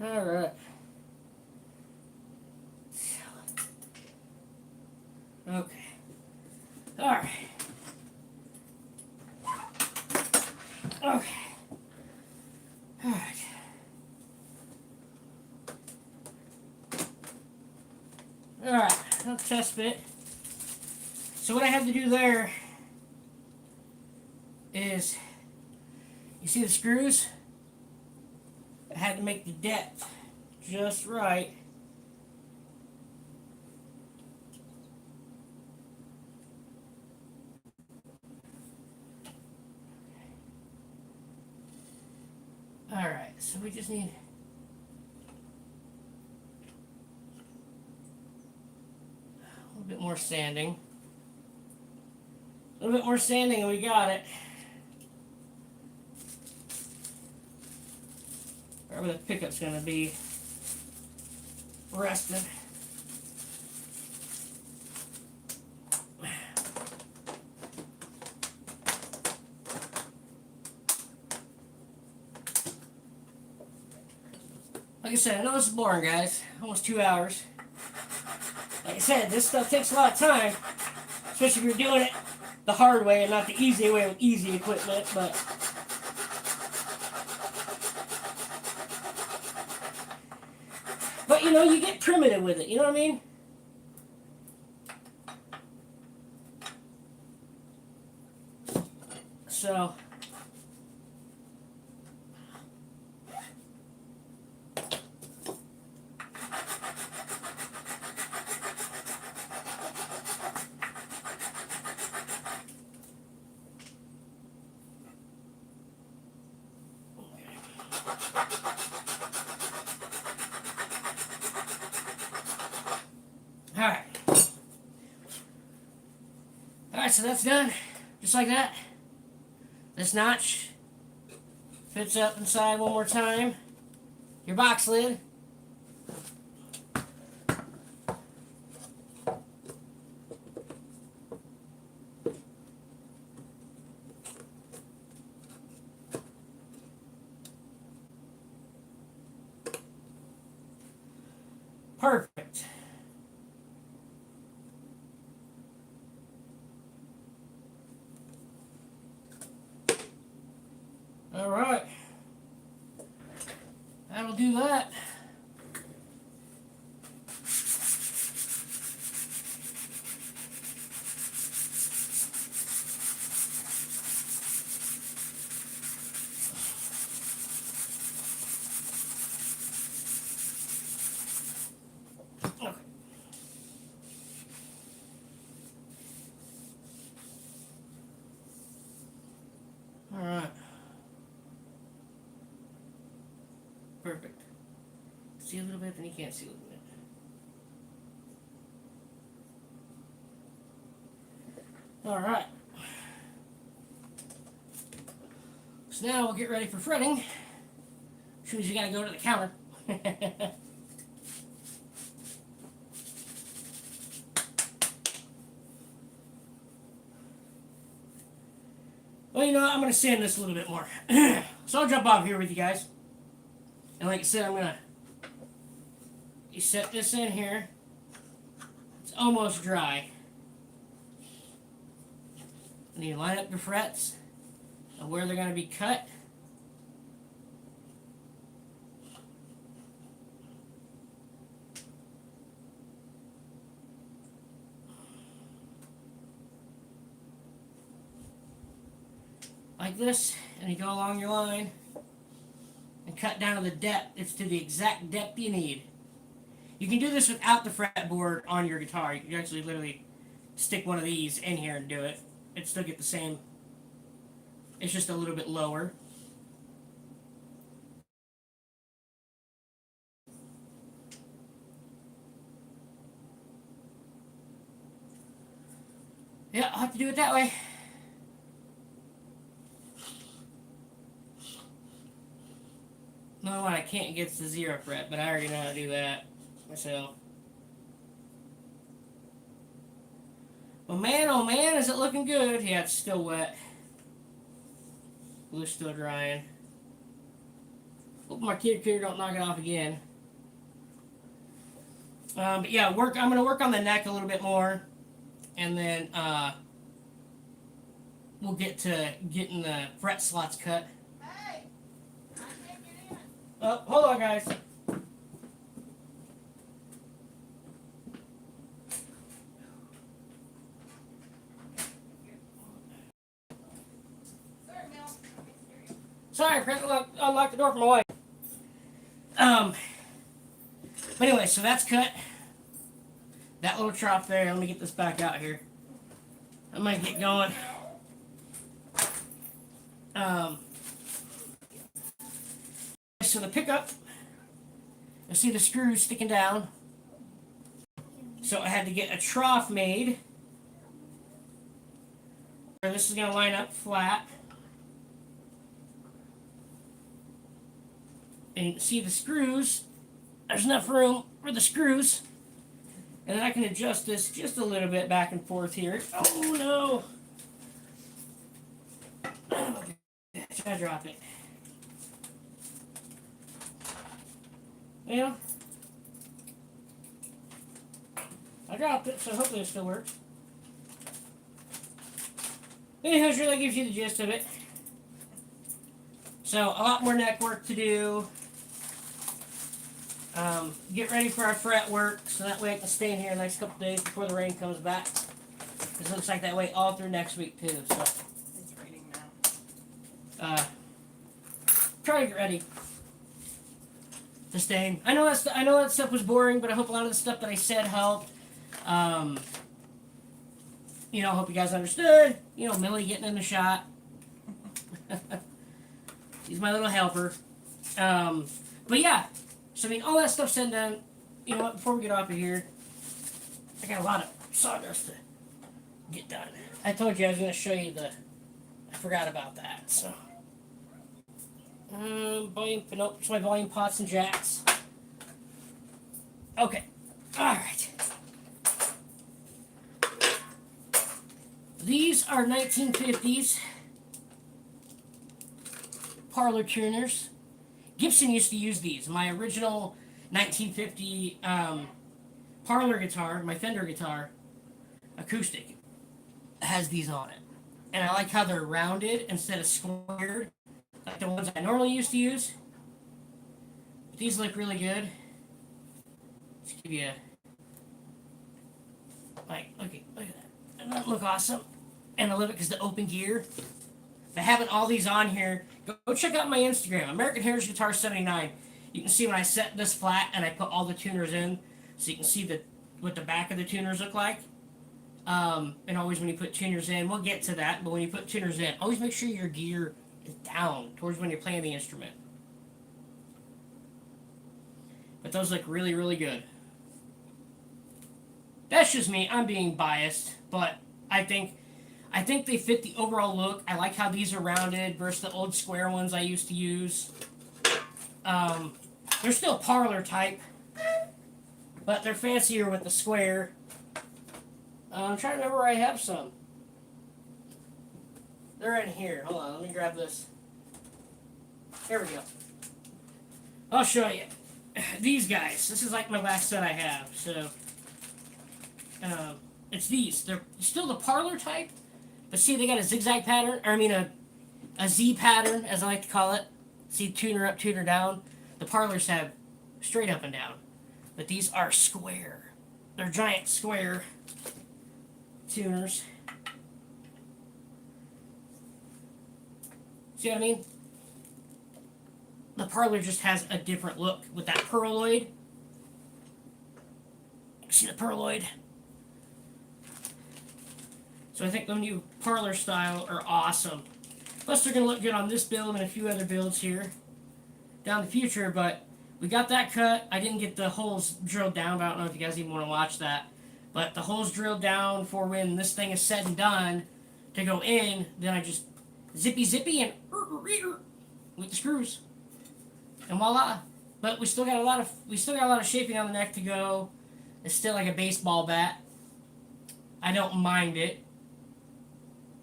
Alright. Okay. Alright. Okay. Alright. Alright, I'll test fit. So what I have to do there is, you see the screws? I had to make the depth just right. Alright, so we just need a little bit more sanding. A little bit more sanding and we got it. Wherever the pickup's going to be resting. Like I said, I know this is boring, guys. Almost 2 hours. Like I said, this stuff takes a lot of time, especially if you're doing it the hard way and not the easy way with easy equipment, but you know, you get primitive with it, you know what I mean? So alright. Alright, so that's done. Just like that. This notch fits up inside one more time. Your box lid. Perfect. Alright. That'll do that. Okay. Alright. Perfect. See a little bit, then you can't see a little bit. Alright. So now we'll get ready for fretting. Which means you gotta go to the counter. Well, you know what? I'm gonna sand this a little bit more. So I'll jump off here with you guys. And like I said, I'm gonna set this in here. It's almost dry. And you line up your frets and where they're gonna be cut. Like this, and you go along your line. and cut down to the depth. It's to the exact depth you need. You can do this without the fretboard on your guitar. You can actually literally stick one of these in here and do it. It'd still get the same. It's just a little bit lower. Yeah, I'll have to do it that way. No one I can't get the 0 fret, but I already know how to do that myself. Well, man, oh man, is it looking good? Yeah, it's still wet. Blue's still drying. Hope my kid don't knock it off again. But yeah, I'm gonna work on the neck a little bit more, and then we'll get to getting the fret slots cut. Hey, I can't get in. Oh, hold on, guys. Sorry, Mel. Sorry, Chris, unlock the door for my wife. But anyway, so that's cut. That little trough there. Let me get this back out here. I might get going. So the pickup, you see the screws sticking down. So I had to get a trough made. This is going to line up flat. And you can see the screws. There's enough room for the screws. And then I can adjust this just a little bit back and forth here. Oh no! Should I drop it? Well, I dropped it, so hopefully it still works. Anyhow, sure that gives you the gist of it. So, a lot more neck work to do. Get ready for our fret work, so that way I can stay in here the next couple days before the rain comes back. Because it looks like that way all through next week, too. So, It's raining now. try to get ready to stain. I know that stuff was boring, but I hope a lot of the stuff that I said helped. I hope you guys understood. Millie getting in the shot. He's my little helper. But yeah, so all that stuff said and done. You know what? Before we get off of here, I got a lot of sawdust to get done. I told you I was going to show you I forgot about that. So, nope, it's my volume pots and jacks. Okay, all right. These are 1950s parlor tuners. Gibson used to use these. My original 1950 parlor guitar, my Fender guitar, acoustic, has these on it. And I like how they're rounded instead of squared, like the ones I normally used to use. But these look really good. Let's give you look at that. Doesn't that look awesome? And I love it because the open gear. By having all these on here, go check out my Instagram, American Heritage Guitar 79. You can see when I set this flat and I put all the tuners in, so you can see what the back of the tuners look like. And always when you put tuners in, we'll get to that, but when you put tuners in, always make sure your gear is down towards when you're playing the instrument. But those look really, really good. That's just me. I'm being biased, but I think they fit the overall look. I like how these are rounded versus the old square ones I used to use. They're still parlor type, but they're fancier with the square. I'm trying to remember where I have some. They're in here. Hold on, let me grab this. Here we go. I'll show you. These guys. This is like my last set I have. So, it's these. They're still the parlor type, but see, they got a zigzag pattern, or I mean a Z pattern, as I like to call it. See, tuner up, tuner down. The parlors have straight up and down, but these are square. They're giant square tuners. See what I mean? The Parlor just has a different look with that pearloid. See the pearloid? So I think the new Parlor style are awesome. Plus they're going to look good on this build and a few other builds here down the future, but we got that cut. I didn't get the holes drilled down, but I don't know if you guys even want to watch that. But the holes drilled down for when this thing is said and done to go in, then I just zippy and with the screws. And voila. But we still got a lot of shaping on the neck to go. It's still like a baseball bat. I don't mind it.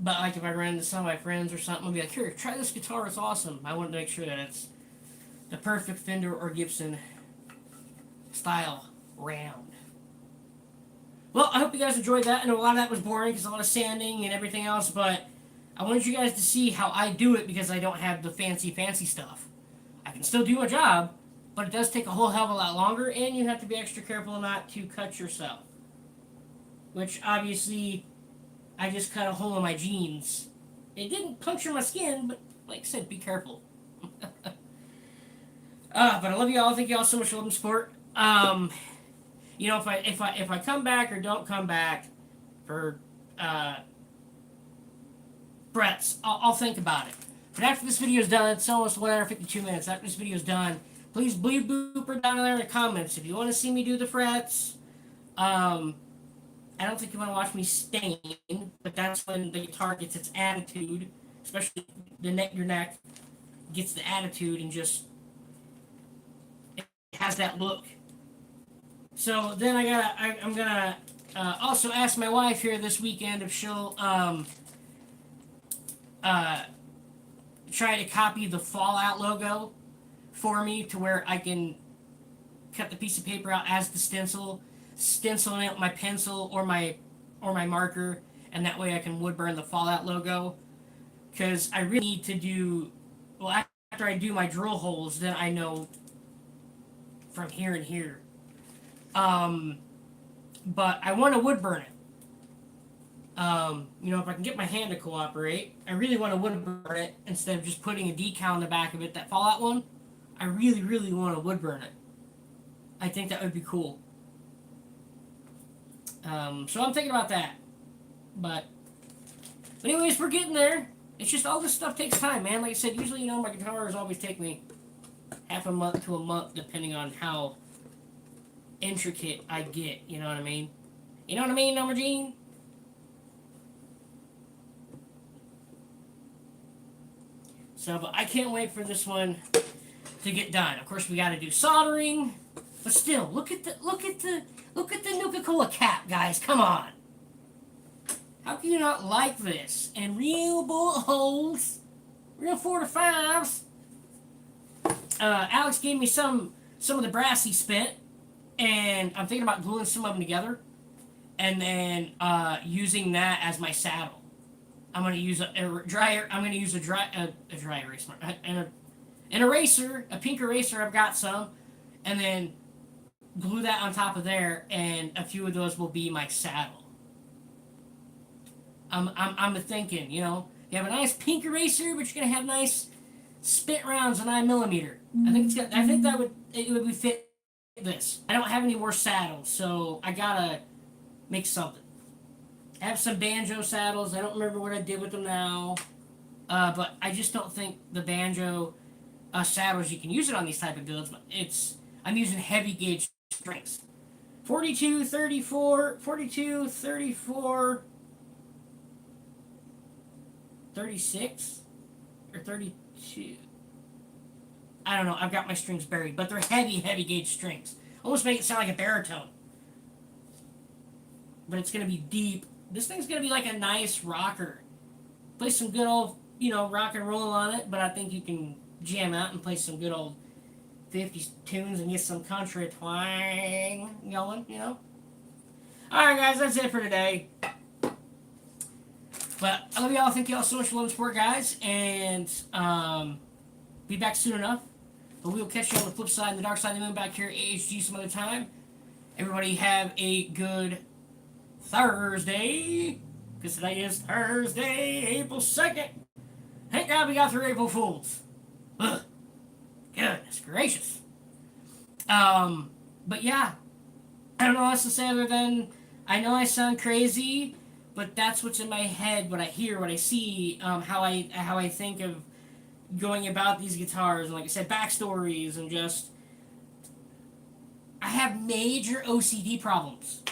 But like if I ran into some of my friends or something, I'd be like, here, try this guitar, it's awesome. I want to make sure that it's the perfect Fender or Gibson style round. Well, I hope you guys enjoyed that. I know a lot of that was boring because a lot of sanding and everything else, but I wanted you guys to see how I do it because I don't have the fancy stuff. I can still do my job, but it does take a whole hell of a lot longer, and you have to be extra careful not to cut yourself. Which, obviously, I just cut a hole in my jeans. It didn't puncture my skin, but like I said, be careful. But I love you all. Thank you all so much for loving support. You know, if I come back or don't come back for Brett's, I'll think about it. But after this video is done, it's almost 1 hour 52 minutes. After this video is done, please bleep booper down there in the comments if you want to see me do the frets. I don't think you want to watch me stain, but that's when the guitar gets its attitude, especially your neck gets the attitude and just it has that look. So then I'm gonna also ask my wife here this weekend if she'll try to copy the Fallout logo for me to where I can cut the piece of paper out as the stencil it with my pencil or my marker, and that way I can wood burn the Fallout logo. Because I really need to do, well, after I do my drill holes, then I know from here and here. But I want to wood burn it. You know, if I can get my hand to cooperate, I really want to wood burn it instead of just putting a decal on the back of it, that Fallout one. I really, really want to wood burn it. I think that would be cool. So I'm thinking about that. But anyways, we're getting there. It's just all this stuff takes time, man. Like I said, usually, you know, my guitars always take me half a month to a month, depending on how intricate I get. You know what I mean? You know what I mean, Number Gene? So, but I can't wait for this one to get done. Of course, we got to do soldering, but still, look at the Nuka-Cola cap, guys. Come on. How can you not like this? And real bullet holes, real 4-5s. Alex gave me some of the brass he spent, and I'm thinking about gluing some of them together, and then using that as my saddle. I'm going to use a dry erase marker, an eraser, a pink eraser. I've got some, and then glue that on top of there, and a few of those will be my saddle. I'm thinking, you know, you have a nice pink eraser, but you're gonna have nice spit rounds of 9mm. I think it would be fit this. I don't have any more saddles, so I gotta make something. I have some banjo saddles. I don't remember what I did with them now, but I just don't think the banjo saddles, you can use it on these type of builds, but I'm using heavy gauge strings. 42, 34, 42, 34, 36, or 32. I don't know. I've got my strings buried, but they're heavy gauge strings. Almost make it sound like a baritone. But it's going to be deep. This thing's going to be like a nice rocker. Play some good old, you know, rock and roll on it, but I think you can jam out and play some good old 50s tunes and get some country twang going, you know? Alright, guys, that's it for today. But I love y'all. Thank y'all so much for loving support, guys. And be back soon enough. But we will catch you on the flip side and the dark side of the moon back here at AHG some other time. Everybody have a good Thursday. Because today is Thursday, April 2nd. Thank God we got through April Fools. Ugh. Good. gracious. But yeah, I don't know what else to say other than I know I sound crazy, but that's what's in my head, what I hear, what I see, how I think of going about these guitars, and like I said, backstories, and just I have major OCD problems,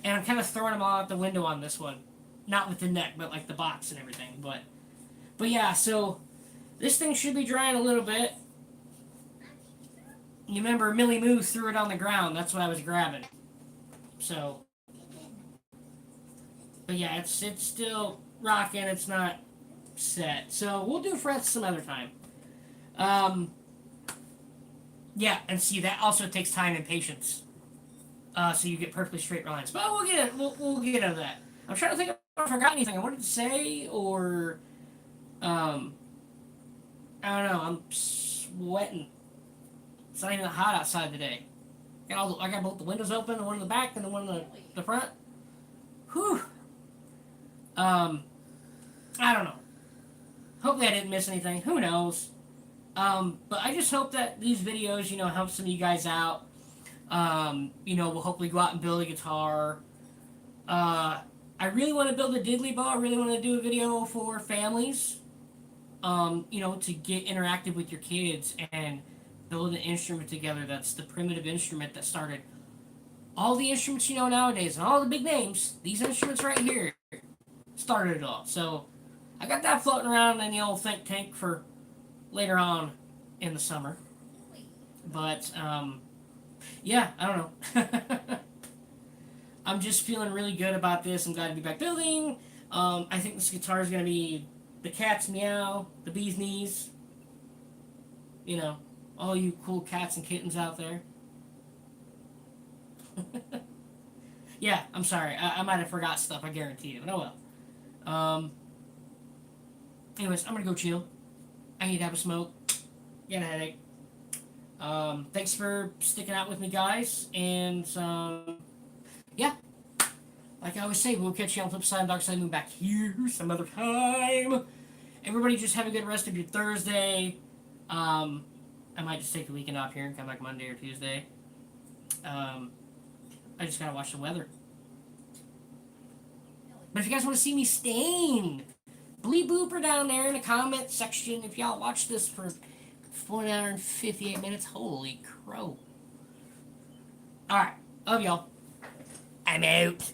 and I'm kind of throwing them all out the window on this one, not with the neck, but like the box and everything. But yeah, so this thing should be drying a little bit. You remember Millie Moo threw it on the ground. That's what I was grabbing. So, but yeah, it's still rocking. It's not set. So we'll do frets some other time. Um, yeah, and see that also takes time and patience. So you get perfectly straight lines. But we'll get it. We'll get into that. I'm trying to think if I forgot anything I wanted to say, or um, I don't know. I'm sweating. It's not even hot outside today. I got both the windows open, the one in the back and the one in the front. Whew. I don't know. Hopefully I didn't miss anything. Who knows? But I just hope that these videos, help some of you guys out. We'll hopefully go out and build a guitar. I really want to build a diddly bow. I really want to do a video for families. To get interactive with your kids and build an instrument together that's the primitive instrument that started all the instruments nowadays and all the big names. These instruments right here started it all. So I got that floating around in the old think tank for later on in the summer. But yeah, I don't know. I'm just feeling really good about this. I'm glad to be back building. I think this guitar is going to be the cat's meow, the bee's knees. All you cool cats and kittens out there. Yeah, I'm sorry. I might have forgot stuff, I guarantee you. But oh well. Anyways, I'm going to go chill. I need to have a smoke. Get a headache. Thanks for sticking out with me, guys. And, yeah. Like I always say, we'll catch you on the flip side of Dark Side Moon back here some other time. Everybody just have a good rest of your Thursday. I might just take the weekend off here and come back Monday or Tuesday. I just gotta watch the weather. But if you guys want to see me stain, bleep blooper down there in the comment section. If y'all watch this for 4 hours and 58 minutes, holy crow. Alright, love y'all. I'm out.